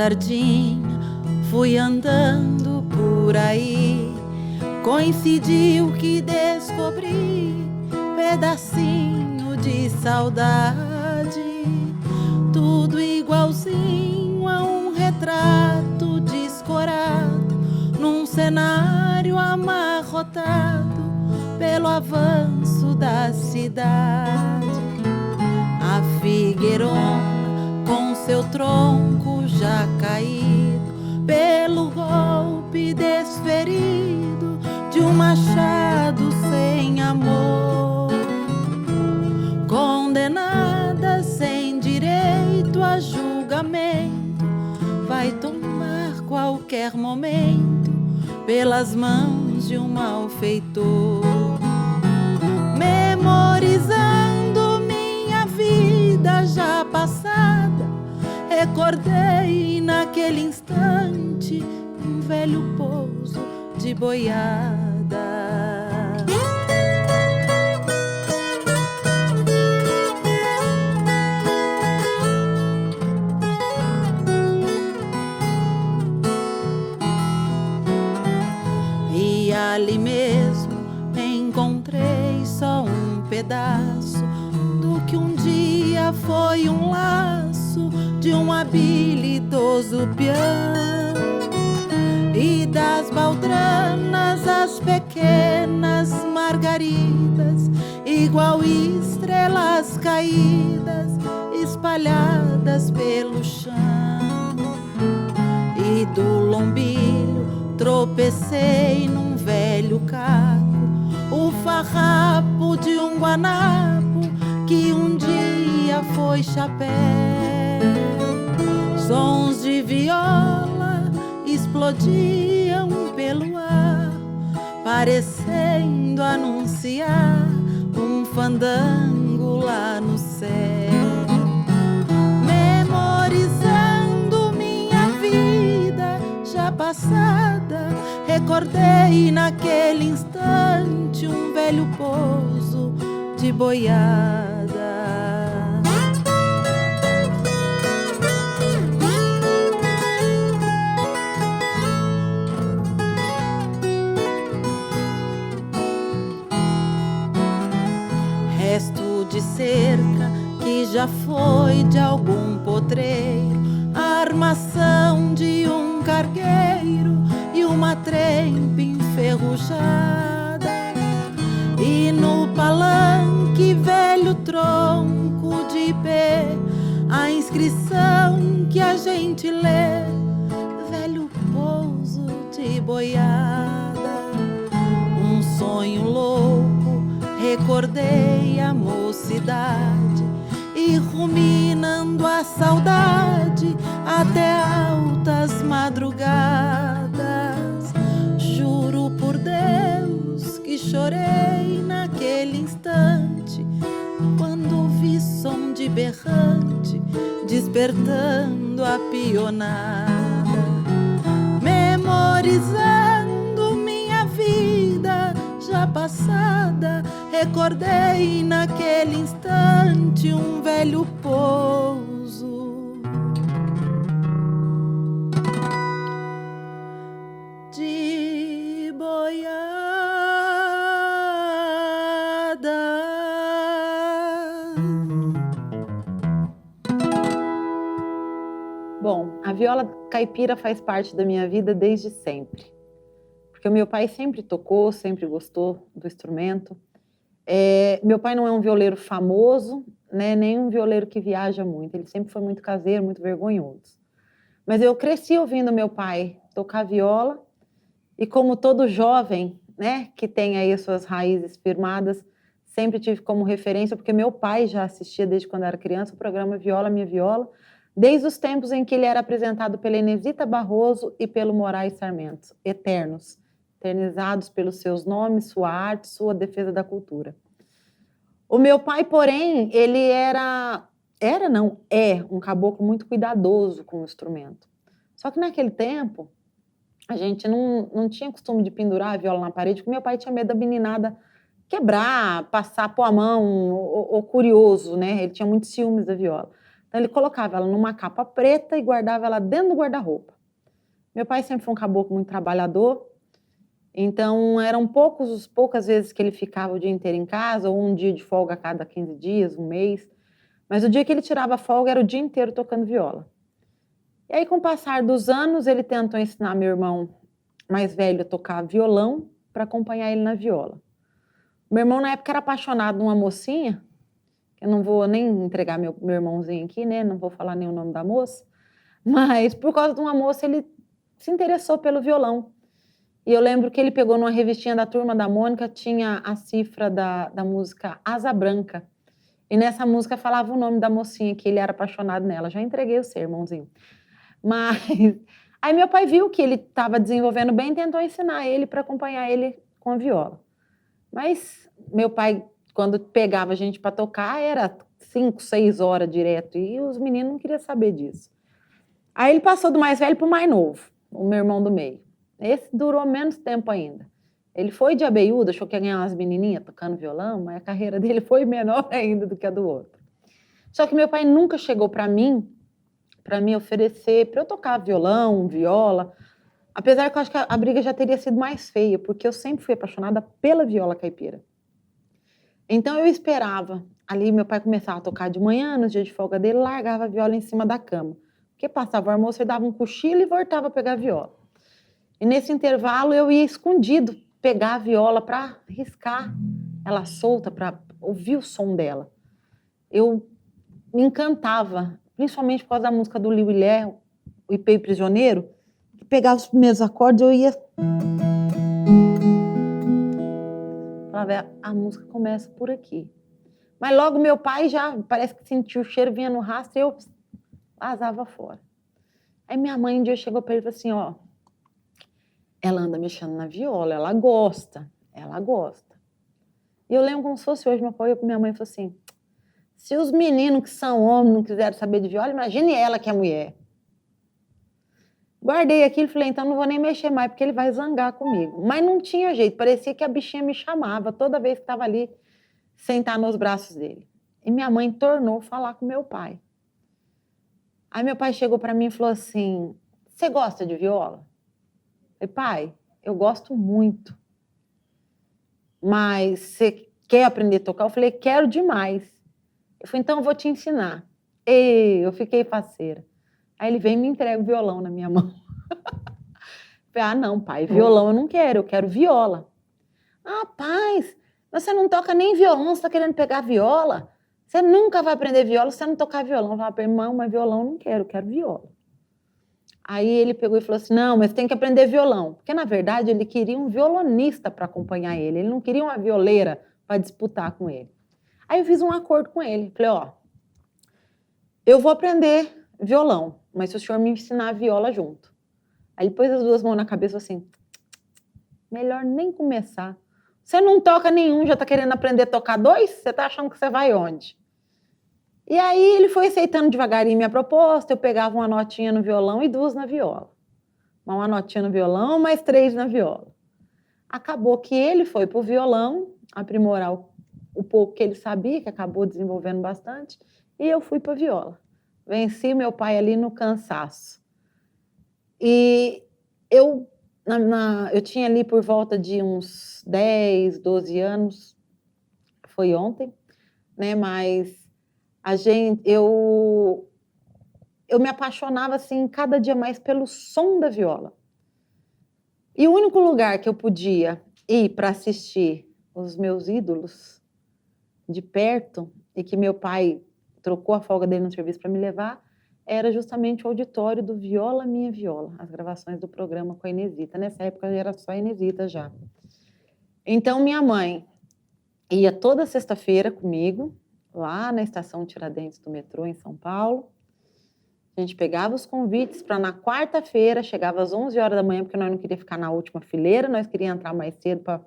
tardinha fui andando por aí, coincidiu que descobri pedacinho de saudade, tudo igualzinho a um retrato descorado num cenário amarrotado pelo avanço da cidade. A figueirona com seu tronco já caído pelo golpe desferido de um machado sem amor, condenada sem direito a julgamento, vai tomar qualquer momento pelas mãos de um malfeitor. Memorizando minha vida já passada, recordei naquele instante um velho pouso de boiada. E ali mesmo encontrei só um pedaço do que um dia foi um laço de um habilidoso peão, e das baldranas as pequenas margaridas, igual estrelas caídas, espalhadas pelo chão. E do lombilho tropecei num velho caco, o farrapo de um guanapo que um dia foi chapéu. Sons de viola explodiam pelo ar, parecendo anunciar um fandango lá no céu. Memorizando minha vida já passada, recordei naquele instante um velho pouso de boiada. Resto de cerca que já foi de algum potreiro, a armação de um cargueiro e uma trempe enferrujada. E no palanque velho tronco de pé, a inscrição que a gente lê, velho pouso de boiada. Um sonho louco, recordei a mocidade e ruminando a saudade até altas madrugadas. Juro por Deus que chorei naquele instante, quando ouvi som de berrante despertando a pionada. Memorizando minha vida já passada, recordei naquele instante um velho pouso de boiada. Bom, a viola caipira faz parte da minha vida desde sempre, porque o meu pai sempre tocou, sempre gostou do instrumento. Meu pai não é um violeiro famoso, né, nem um violeiro que viaja muito, ele sempre foi muito caseiro, muito vergonhoso. Mas eu cresci ouvindo meu pai tocar viola, e como todo jovem, né, que tem aí as suas raízes firmadas, sempre tive como referência, porque meu pai já assistia desde quando era criança o programa Viola Minha Viola, desde os tempos em que ele era apresentado pela Inesita Barroso e pelo Moraes Sarmentos, eternos, eternizados pelos seus nomes, sua arte, sua defesa da cultura. O meu pai, porém, ele é um caboclo muito cuidadoso com o instrumento. Só que naquele tempo, a gente não tinha costume de pendurar a viola na parede, porque meu pai tinha medo da meninada quebrar, passar por a mão, ou curioso, né? Ele tinha muitos ciúmes da viola. Então ele colocava ela numa capa preta e guardava ela dentro do guarda-roupa. Meu pai sempre foi um caboclo muito trabalhador, então eram poucas vezes que ele ficava o dia inteiro em casa, ou um dia de folga a cada 15 dias, um mês. Mas o dia que ele tirava folga era o dia inteiro tocando viola. E aí, com o passar dos anos, ele tentou ensinar meu irmão mais velho a tocar violão para acompanhar ele na viola. Meu irmão, na época, era apaixonado numa mocinha, eu não vou nem entregar meu irmãozinho aqui, né? Não vou falar nem o nome da moça, mas por causa de uma moça, ele se interessou pelo violão. E eu lembro que ele pegou numa revistinha da Turma da Mônica, tinha a cifra da música Asa Branca. E nessa música falava o nome da mocinha, que ele era apaixonado nela. Já entreguei o seu, irmãozinho. Mas aí meu pai viu que ele estava desenvolvendo bem e tentou ensinar ele para acompanhar ele com a viola. Mas meu pai, quando pegava a gente para tocar, era 5, 6 horas direto. E os meninos não queriam saber disso. Aí ele passou do mais velho para o mais novo, o meu irmão do meio. Esse durou menos tempo ainda. Ele foi de abeiudo, achou que ia ganhar umas menininhas tocando violão, mas a carreira dele foi menor ainda do que a do outro. Só que meu pai nunca chegou para mim oferecer, para eu tocar violão, viola, apesar que eu acho que a briga já teria sido mais feia, porque eu sempre fui apaixonada pela viola caipira. Então eu esperava, ali meu pai começava a tocar de manhã, nos dias de folga dele, largava a viola em cima da cama, porque passava o almoço, ele dava um cochilo e voltava a pegar a viola. E nesse intervalo eu ia escondido pegar a viola para riscar ela solta, para ouvir o som dela. Eu me encantava, principalmente por causa da música do Liu Ilé, o Ipê Prisioneiro, que pegava os primeiros acordes, eu ia... Falava, a música começa por aqui. Mas logo meu pai já parece que sentiu o cheiro, vinha no rastro e eu vazava fora. Aí minha mãe um dia chegou para ele e falou assim, ó, ela anda mexendo na viola, ela gosta. E eu lembro como se fosse hoje, meu pai e minha mãe falou assim, se os meninos que são homens não quiserem saber de viola, imagine ela que é mulher. Guardei aquilo e falei, então não vou nem mexer mais, porque ele vai zangar comigo. Mas não tinha jeito, parecia que a bichinha me chamava toda vez que estava ali, sentar nos braços dele. E minha mãe tornou a falar com meu pai. Aí meu pai chegou para mim e falou assim, você gosta de viola? Eu falei, pai, eu gosto muito. Mas você quer aprender a tocar? Eu falei, quero demais. Eu falei, então eu vou te ensinar. E eu fiquei faceira. Aí ele veio e me entrega o violão na minha mão. Eu falei, não, pai, violão eu não quero, eu quero viola. Ah, pai, você não toca nem violão, você está querendo pegar viola? Você nunca vai aprender viola se você não tocar violão. Eu falei, para irmão, mas violão eu não quero, eu quero viola. Aí ele pegou e falou assim, não, mas tem que aprender violão. Porque, na verdade, ele queria um violonista para acompanhar ele. Ele não queria uma violeira para disputar com ele. Aí eu fiz um acordo com ele. Falei, ó, eu vou aprender violão, mas se o senhor me ensinar a viola junto. Aí ele pôs as duas mãos na cabeça assim, melhor nem começar. Você não toca nenhum, já está querendo aprender a tocar 2? Você está achando que você vai onde? E aí ele foi aceitando devagarinho minha proposta, eu pegava uma notinha no violão e 2 na viola. Uma notinha no violão, mais 3 na viola. Acabou que ele foi para o violão, aprimorar o pouco que ele sabia, que acabou desenvolvendo bastante, e eu fui para a viola. Venci meu pai ali no cansaço. E eu tinha ali por volta de uns 10, 12 anos, foi ontem, né, mas eu me apaixonava assim cada dia mais pelo som da viola. E o único lugar que eu podia ir para assistir os meus ídolos de perto e que meu pai trocou a folga dele no serviço para me levar era justamente o auditório do Viola Minha Viola, as gravações do programa com a Inesita. Nessa época era só a Inesita já. Então minha mãe ia toda sexta-feira comigo, lá na estação Tiradentes do metrô, em São Paulo. A gente pegava os convites para na quarta-feira, chegava às 11 horas da manhã, porque nós não queríamos ficar na última fileira, nós queríamos entrar mais cedo para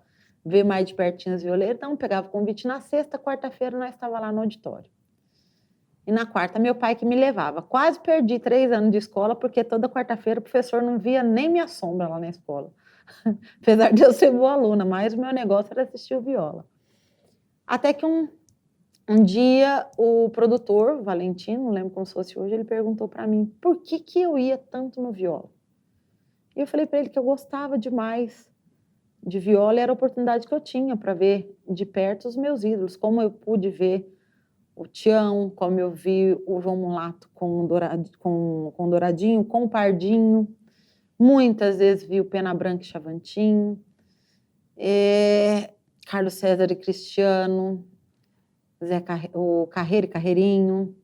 ver mais de pertinho as violeiras. Então, pegava o convite na sexta, quarta-feira, nós estávamos lá no auditório. E na quarta, meu pai que me levava. Quase perdi 3 anos de escola, porque toda quarta-feira o professor não via nem minha sombra lá na escola. Apesar de eu ser boa aluna, mas o meu negócio era assistir o viola. Até que um Um dia, o produtor, Valentino, não lembro como se fosse hoje, ele perguntou para mim por que eu ia tanto no viola. E eu falei para ele que eu gostava demais de viola e era a oportunidade que eu tinha para ver de perto os meus ídolos, como eu pude ver o Tião, como eu vi o João Mulato com o Douradinho, com o Pardinho, muitas vezes vi o Pena Branca e Chavantinho, Carlos César e Cristiano, o Carreiro e Carreirinho,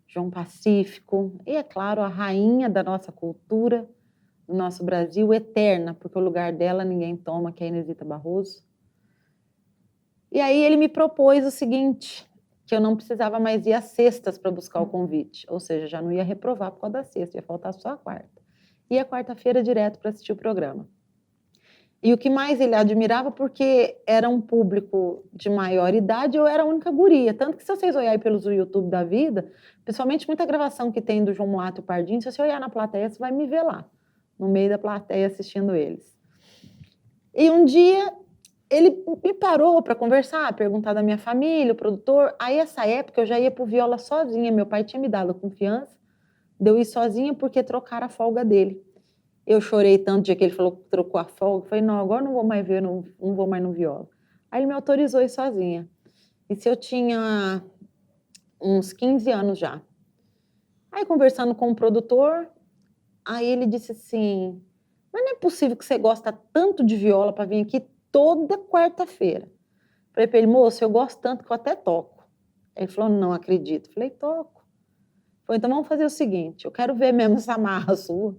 João Pacífico, e, é claro, a rainha da nossa cultura, do nosso Brasil, eterna, porque o lugar dela ninguém toma, que é a Inesita Barroso. E aí ele me propôs o seguinte, que eu não precisava mais ir às sextas para buscar o convite, ou seja, já não ia reprovar por causa da sexta, ia faltar só a quarta. E a quarta-feira direto para assistir o programa. E o que mais ele admirava, porque era um público de maior idade, eu era a única guria. Tanto que se vocês olharem pelos YouTube da vida, principalmente muita gravação que tem do João Mulato e o Pardinho, se você olhar na plateia, você vai me ver lá, no meio da plateia assistindo eles. E um dia ele me parou para conversar, perguntar da minha família, o produtor. Aí, essa época, eu já ia pro viola sozinha. Meu pai tinha me dado a confiança de eu ir sozinha porque trocaram a folga dele. Eu chorei tanto dia que ele falou que trocou a folga. Eu falei, não, agora não vou mais ver, não vou mais no viola. Aí ele me autorizou a ir sozinha. Isso eu tinha uns 15 anos já. Aí, conversando com o produtor, aí ele disse assim, mas não é possível que você gosta tanto de viola para vir aqui toda quarta-feira. Falei para ele, moço, eu gosto tanto que eu até toco. Ele falou, não acredito. Falei, toco. Falei, então vamos fazer o seguinte, eu quero ver mesmo essa marra sua.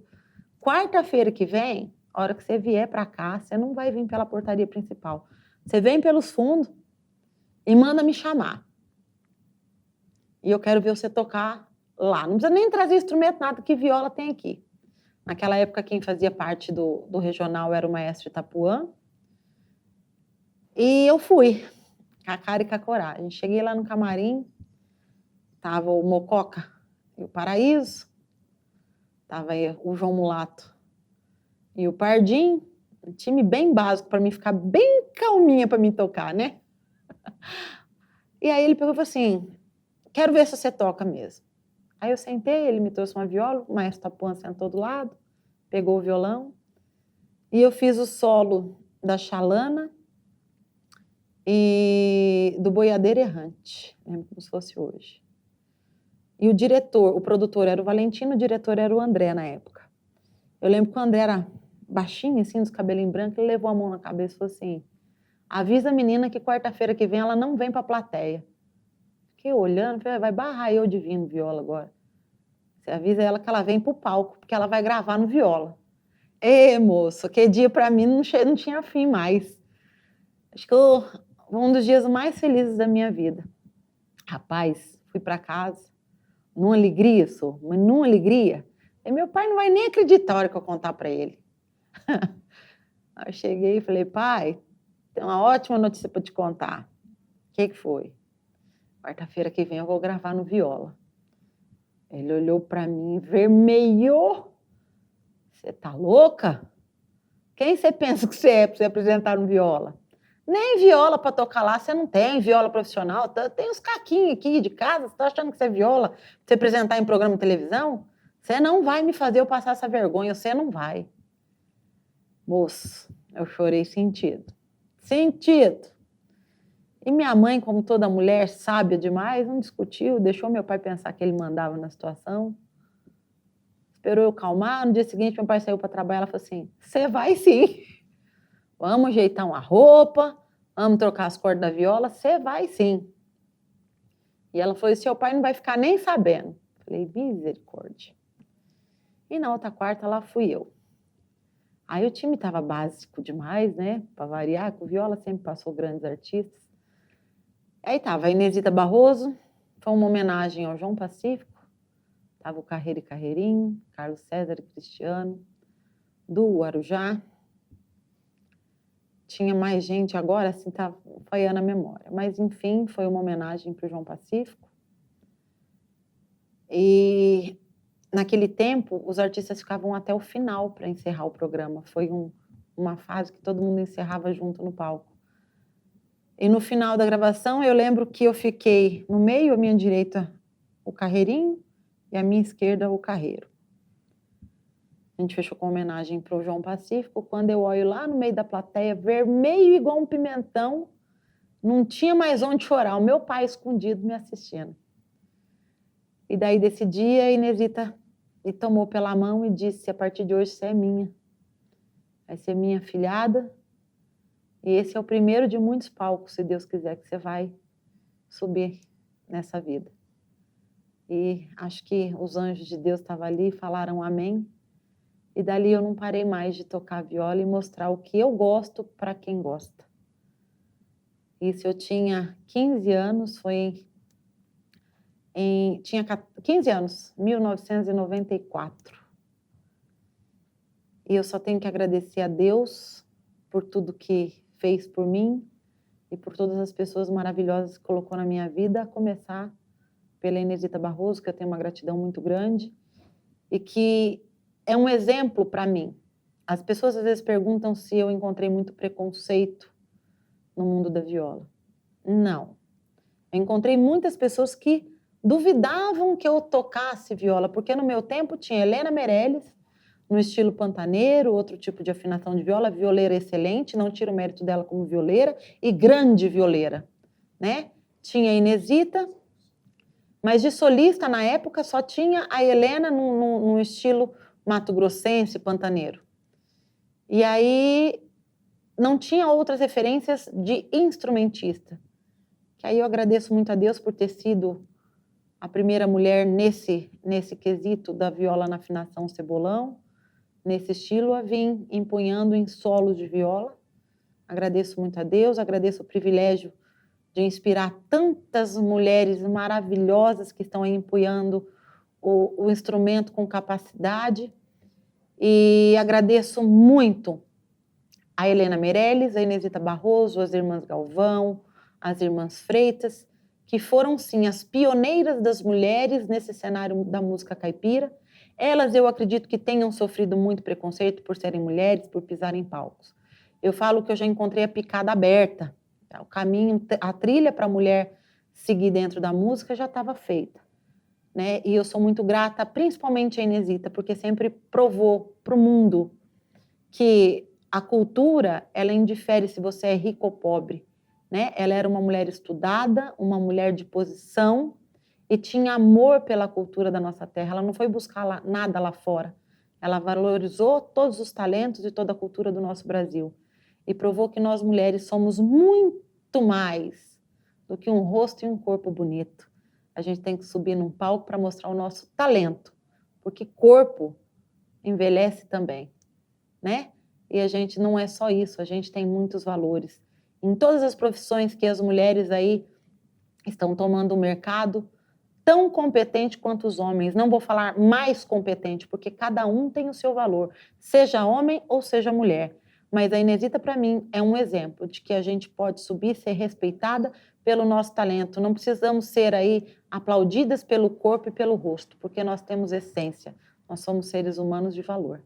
Quarta-feira que vem, a hora que você vier para cá, você não vai vir pela portaria principal. Você vem pelos fundos e manda me chamar. E eu quero ver você tocar lá. Não precisa nem trazer instrumento, nada, que viola tem aqui. Naquela época, quem fazia parte do regional era o maestro Itapuã. E eu fui, com a cara e com a coragem. Cheguei lá no camarim, tava o Mococa e o Paraíso, tava aí o João Mulato e o Pardinho, um time bem básico para mim ficar bem calminha para me tocar, né? E aí ele pegou e falou assim, quero ver se você toca mesmo. Aí eu sentei, ele me trouxe uma viola, o maestro Tapuã sentou do lado, pegou o violão, e eu fiz o solo da Xalana e do Boiadeiro Errante, lembro como se fosse hoje. E o produtor era o Valentino, o diretor era o André na época. Eu lembro que o André era baixinho, assim, dos cabelinhos brancos, ele levou a mão na cabeça e falou assim, avisa a menina que quarta-feira que vem ela não vem para a plateia. Fiquei olhando, falei, vai barrar eu de vir no viola agora. Você avisa ela que ela vem pro palco, porque ela vai gravar no viola. Ê, moço, que dia para mim não tinha fim mais. Acho que um dos dias mais felizes da minha vida. Rapaz, fui para casa, numa alegria, mas numa alegria. E meu pai não vai nem acreditar a hora que eu contar para ele. Aí eu cheguei e falei, pai, tem uma ótima notícia para te contar. O que foi? Quarta-feira que vem eu vou gravar no viola. Ele olhou para mim, vermelhou. Você tá louca? Quem você pensa que você é para você apresentar no viola? Nem viola para tocar lá, você não tem viola profissional. Tem uns caquinhos aqui de casa, você tá achando que você é viola para você apresentar em programa de televisão? Você não vai me fazer eu passar essa vergonha, você não vai. Moço, eu chorei sentido. Sentido. E minha mãe, como toda mulher sábia demais, não discutiu, deixou meu pai pensar que ele mandava na situação. Esperou eu calmar, no dia seguinte meu pai saiu para trabalhar, ela falou assim, você vai sim. Vamos ajeitar uma roupa, vamos trocar as cordas da viola, você vai sim. E ela falou, seu pai não vai ficar nem sabendo. Falei, misericórdia. E na outra quarta lá fui eu. Aí o time estava básico demais, né? Para variar, que o viola sempre passou grandes artistas. Aí tava a Inesita Barroso, foi uma homenagem ao João Pacífico, tava o Carreiro e Carreirinho, Carlos César e Cristiano, do Guarujá. Tinha mais gente agora, assim, tá falhando a memória. Mas, enfim, foi uma homenagem para o João Pacífico. E, naquele tempo, os artistas ficavam até o final para encerrar o programa. Foi uma fase que todo mundo encerrava junto no palco. E no final da gravação, eu lembro que eu fiquei no meio, à minha direita, o carreirinho, e à minha esquerda, o carreiro. A gente fechou com homenagem para o João Pacífico. Quando eu olho lá no meio da plateia, vermelho igual um pimentão, não tinha mais onde chorar. O meu pai escondido me assistindo. E daí, desse dia, a Inesita me tomou pela mão e disse: a partir de hoje você é minha. Vai ser minha afilhada. E esse é o primeiro de muitos palcos, se Deus quiser, que você vai subir nessa vida. E acho que os anjos de Deus estavam ali, falaram amém. E dali eu não parei mais de tocar viola e mostrar o que eu gosto para quem gosta. Isso eu tinha 15 anos, tinha 15 anos, 1994. E eu só tenho que agradecer a Deus por tudo que fez por mim e por todas as pessoas maravilhosas que colocou na minha vida, a começar pela Inesita Barroso, que eu tenho uma gratidão muito grande, e que é um exemplo para mim. As pessoas às vezes perguntam se eu encontrei muito preconceito no mundo da viola. Não. Eu encontrei muitas pessoas que duvidavam que eu tocasse viola, porque no meu tempo tinha Helena Meirelles, no estilo pantaneiro, outro tipo de afinação de viola, violeira excelente, não tiro o mérito dela como violeira, e grande violeira, né? Tinha a Inesita, mas de solista na época só tinha a Helena no estilo mato-grossense, pantaneiro. E aí não tinha outras referências de instrumentista. Que aí eu agradeço muito a Deus por ter sido a primeira mulher nesse quesito da viola na afinação cebolão, nesse estilo, a vir empunhando em solos de viola. Agradeço muito a Deus, agradeço o privilégio de inspirar tantas mulheres maravilhosas que estão aí empunhando o instrumento com capacidade. E agradeço muito a Helena Meirelles, a Inesita Barroso, as irmãs Galvão, as irmãs Freitas, que foram, sim, as pioneiras das mulheres nesse cenário da música caipira. Elas, eu acredito que tenham sofrido muito preconceito por serem mulheres, por pisarem em palcos. Eu falo que eu já encontrei a picada aberta. O caminho, a trilha para a mulher seguir dentro da música já estava feita, né? E eu sou muito grata, principalmente a Inesita, porque sempre provou para o mundo que a cultura, ela indifere se você é rico ou pobre, né? Ela era uma mulher estudada, uma mulher de posição, e tinha amor pela cultura da nossa terra. Ela não foi buscar nada lá fora. Ela valorizou todos os talentos e toda a cultura do nosso Brasil. E provou que nós mulheres somos muito mais do que um rosto e um corpo bonito. A gente tem que subir num palco para mostrar o nosso talento, porque corpo envelhece também, né? E a gente não é só isso, a gente tem muitos valores. Em todas as profissões que as mulheres aí estão tomando o mercado, tão competente quanto os homens. Não vou falar mais competente, porque cada um tem o seu valor, seja homem ou seja mulher. Mas a Inesita, para mim, é um exemplo de que a gente pode subir, ser respeitada pelo nosso talento. Não precisamos ser aí aplaudidas pelo corpo e pelo rosto, porque nós temos essência. Nós somos seres humanos de valor.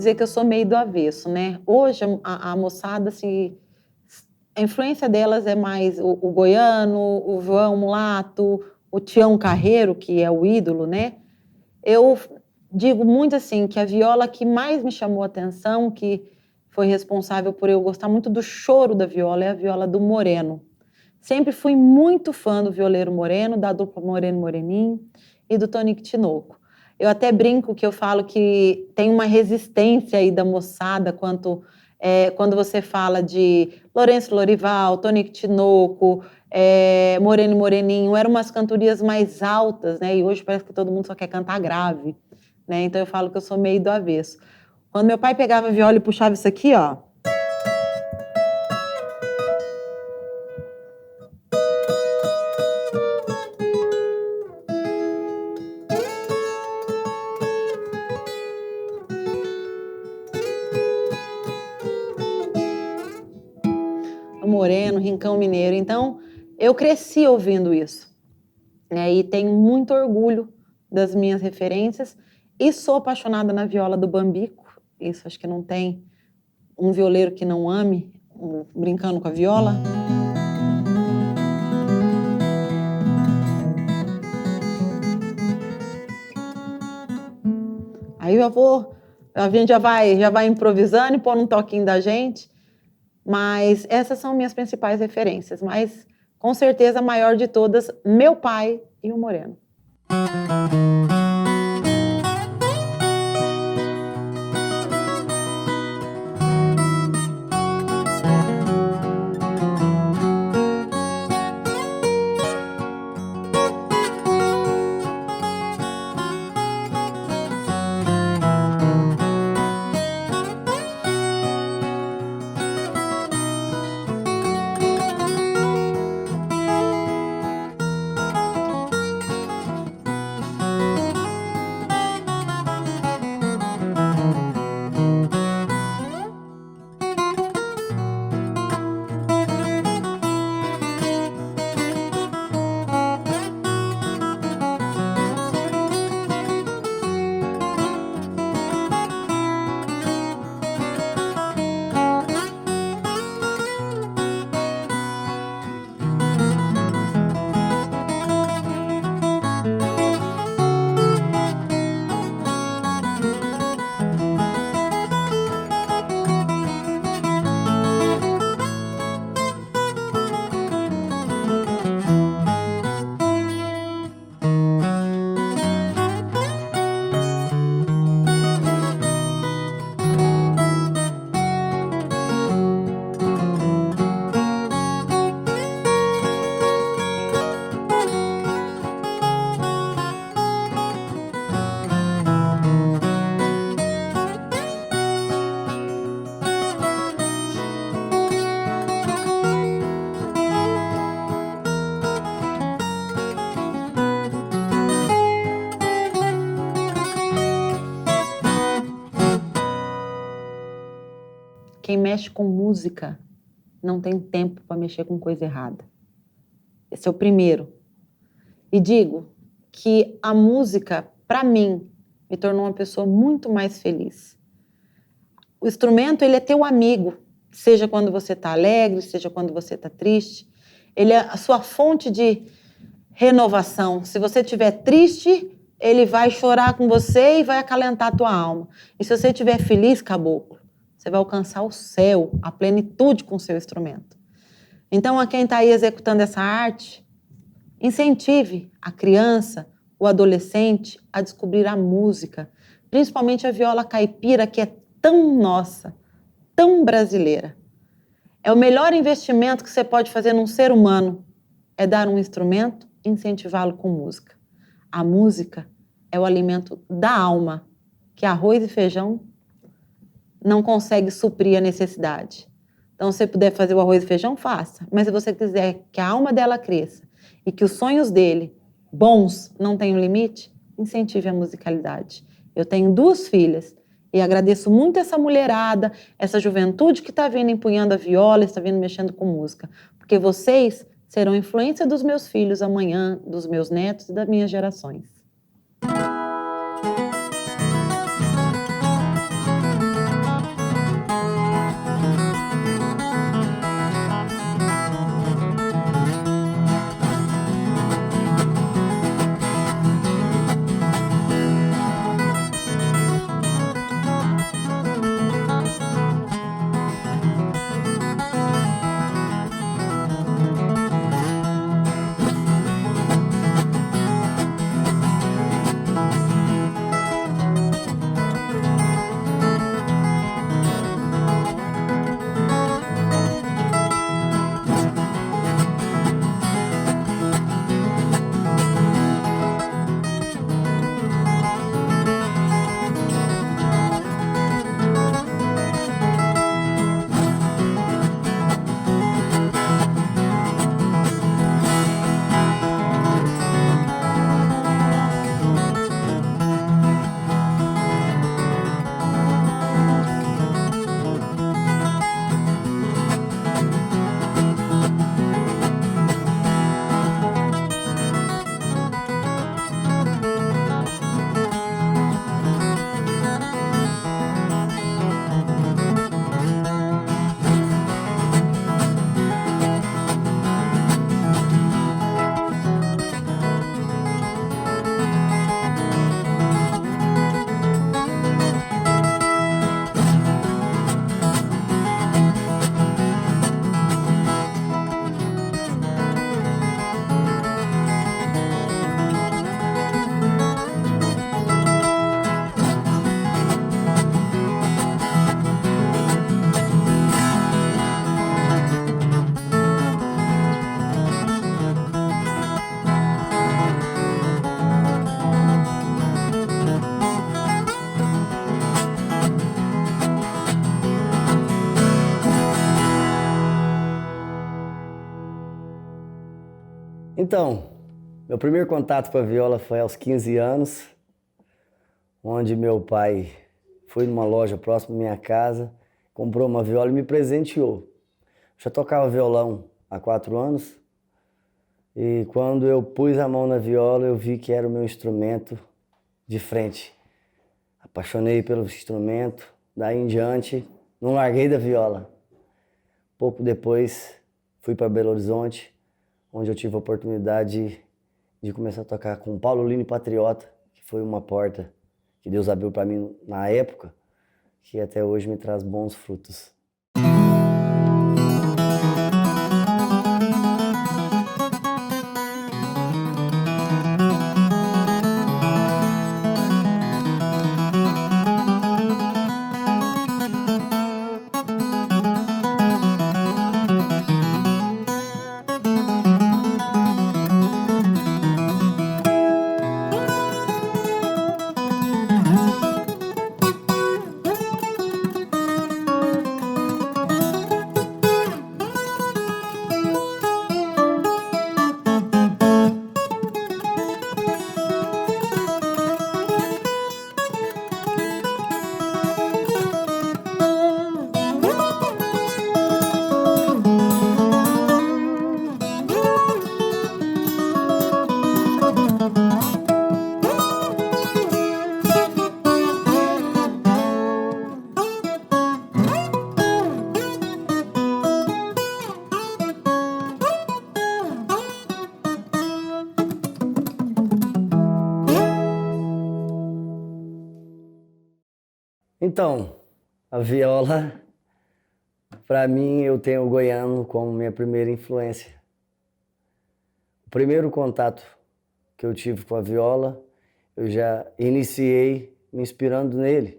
dizer que eu sou meio do avesso, né? Hoje a moçada, assim, a influência delas é mais o goiano, o João Mulato, o Tião Carreiro, que é o ídolo, né? Eu digo muito assim, que a viola que mais me chamou a atenção, que foi responsável por eu gostar muito do choro da viola, é a viola do Moreno. Sempre fui muito fã do violeiro Moreno, da dupla Moreno Moreninho e do Tonico Tinoco. Eu até brinco que eu falo que tem uma resistência aí da moçada quando você fala de Lourenço Lorival, Tonico Tinoco, Moreno Moreninho, eram umas cantorias mais altas, né? E hoje parece que todo mundo só quer cantar grave, né? Então eu falo que eu sou meio do avesso. Quando meu pai pegava a viola e puxava isso aqui, ó, Moreno, Rincão Mineiro. Então, eu cresci ouvindo isso, né? E tenho muito orgulho das minhas referências e sou apaixonada na viola do Bambico. Isso acho que não tem um violeiro que não ame brincando com a viola. Aí a gente já vai improvisando e pondo um toquinho da gente. Mas essas são minhas principais referências. Mas, com certeza, a maior de todas, meu pai e o Moreno. Quem mexe com música não tem tempo para mexer com coisa errada. Esse é o primeiro. E digo que a música, para mim, me tornou uma pessoa muito mais feliz. O instrumento, ele é teu amigo, seja quando você está alegre, seja quando você está triste. Ele é a sua fonte de renovação. Se você estiver triste, ele vai chorar com você e vai acalentar a tua alma. E se você estiver feliz, caboclo, você vai alcançar o céu, a plenitude com o seu instrumento. Então, a quem está aí executando essa arte, incentive a criança, o adolescente a descobrir a música, principalmente a viola caipira, que é tão nossa, tão brasileira. É o melhor investimento que você pode fazer num ser humano, é dar um instrumento e incentivá-lo com música. A música é o alimento da alma, que arroz e feijão não consegue suprir a necessidade. Então, se você puder fazer o arroz e feijão, faça. Mas se você quiser que a alma dela cresça e que os sonhos dele, bons, não tenham limite, incentive a musicalidade. Eu tenho 2 filhas e agradeço muito essa mulherada, essa juventude que está vindo empunhando a viola, está vindo mexendo com música. Porque vocês serão influência dos meus filhos amanhã, dos meus netos e das minhas gerações. Então, meu primeiro contato com a viola foi aos 15 anos, onde meu pai foi numa loja próxima à minha casa, comprou uma viola e me presenteou. Já tocava violão há 4 anos e quando eu pus a mão na viola eu vi que era o meu instrumento de frente. Apaixonei pelo instrumento, daí em diante não larguei da viola. Pouco depois fui para Belo Horizonte, onde eu tive a oportunidade de começar a tocar com Paulo Lino Patriota, que foi uma porta que Deus abriu para mim na época, que até hoje me traz bons frutos. Então, a viola, para mim, eu tenho o goiano como minha primeira influência. O primeiro contato que eu tive com a viola, eu já iniciei me inspirando nele.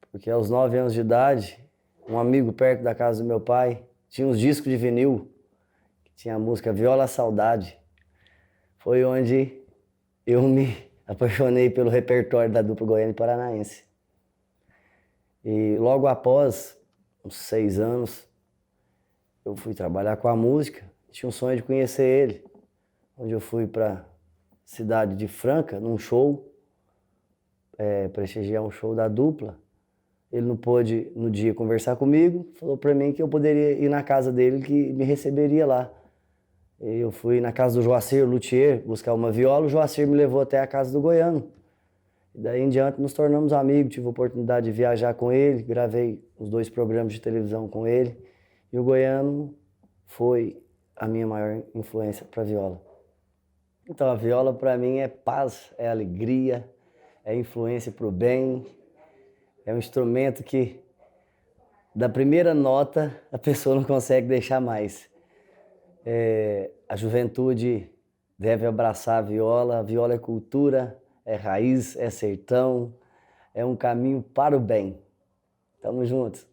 Porque aos 9 anos de idade, um amigo perto da casa do meu pai tinha uns discos de vinil, que tinha a música Viola Saudade. Foi onde eu me apaixonei pelo repertório da dupla Goiânia e Paranaense. E logo após, uns 6 anos, eu fui trabalhar com a música, tinha um sonho de conhecer ele, onde eu fui para a cidade de Franca, num show, prestigiar um show da dupla. Ele não pôde, no dia, conversar comigo, falou para mim que eu poderia ir na casa dele, que me receberia lá. E eu fui na casa do Joacir Luthier buscar uma viola, o Joacir me levou até a casa do goiano. E daí em diante nos tornamos amigos, tive a oportunidade de viajar com ele, gravei os 2 programas de televisão com ele. E o goiano foi a minha maior influência para a viola. Então a viola para mim é paz, é alegria, é influência para o bem. É um instrumento que da primeira nota a pessoa não consegue deixar mais. A juventude deve abraçar a viola é cultura, é raiz, é sertão, é um caminho para o bem. Tamo juntos.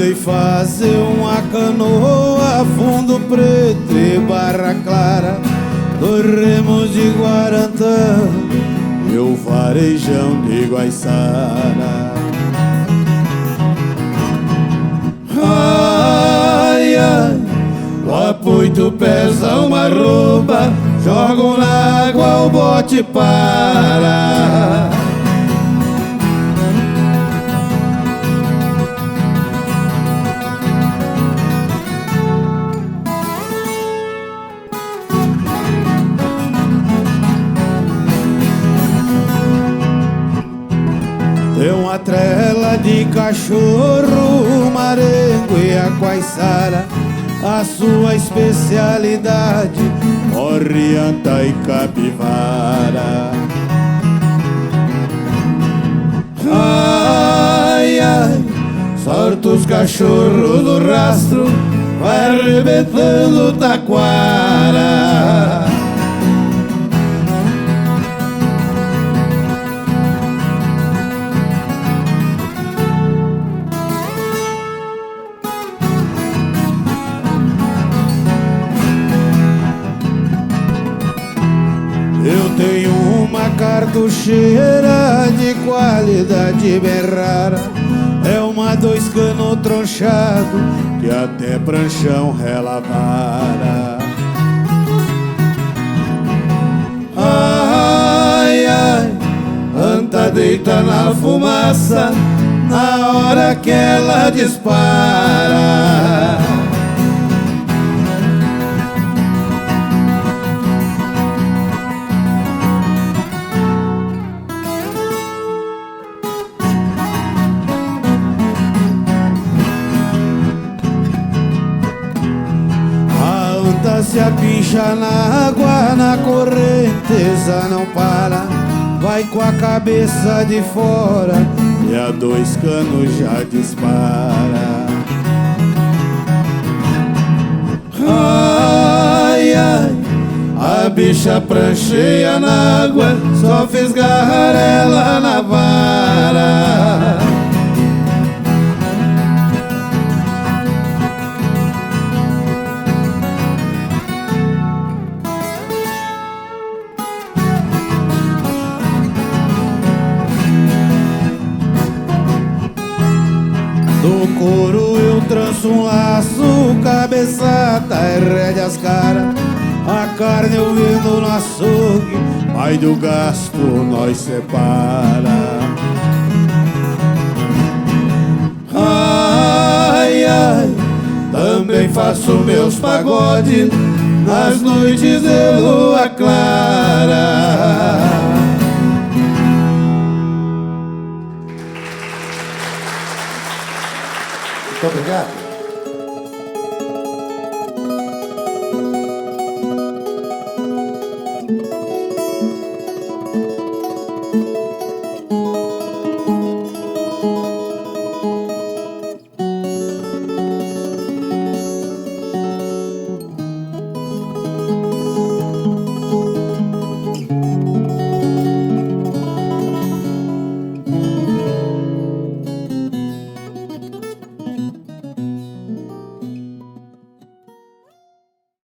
Mandei fazer uma canoa, fundo preto e barra clara, dois remos de Guarantã e o varejão de Guaiçara. Ai, ai, o apoito pesa uma roupa, jogam na água, o bote para. de cachorro, marengo e a quaiçara, a sua especialidade, orrianta e capivara. Ai, ai, sorte os cachorros do rastro, vai arrebentando o taquara. Eu tenho uma cartucheira de qualidade bem rara, é uma 2 cano tronchado que até pranchão relavara. Ai, ai, anta deita na fumaça na hora que ela dispara. Se apincha na água, na correnteza não para, vai com a cabeça de fora e a 2 canos já dispara. Ai, ai, a bicha prancheia na água, só fez garrela na vara. Do couro eu tranço um laço, cabeçada é rédeas cara, a carne eu vendo no açougue, mas do gasto nós separa. Ai, ai, também faço meus pagodes nas noites de lua clara. Muito obrigado.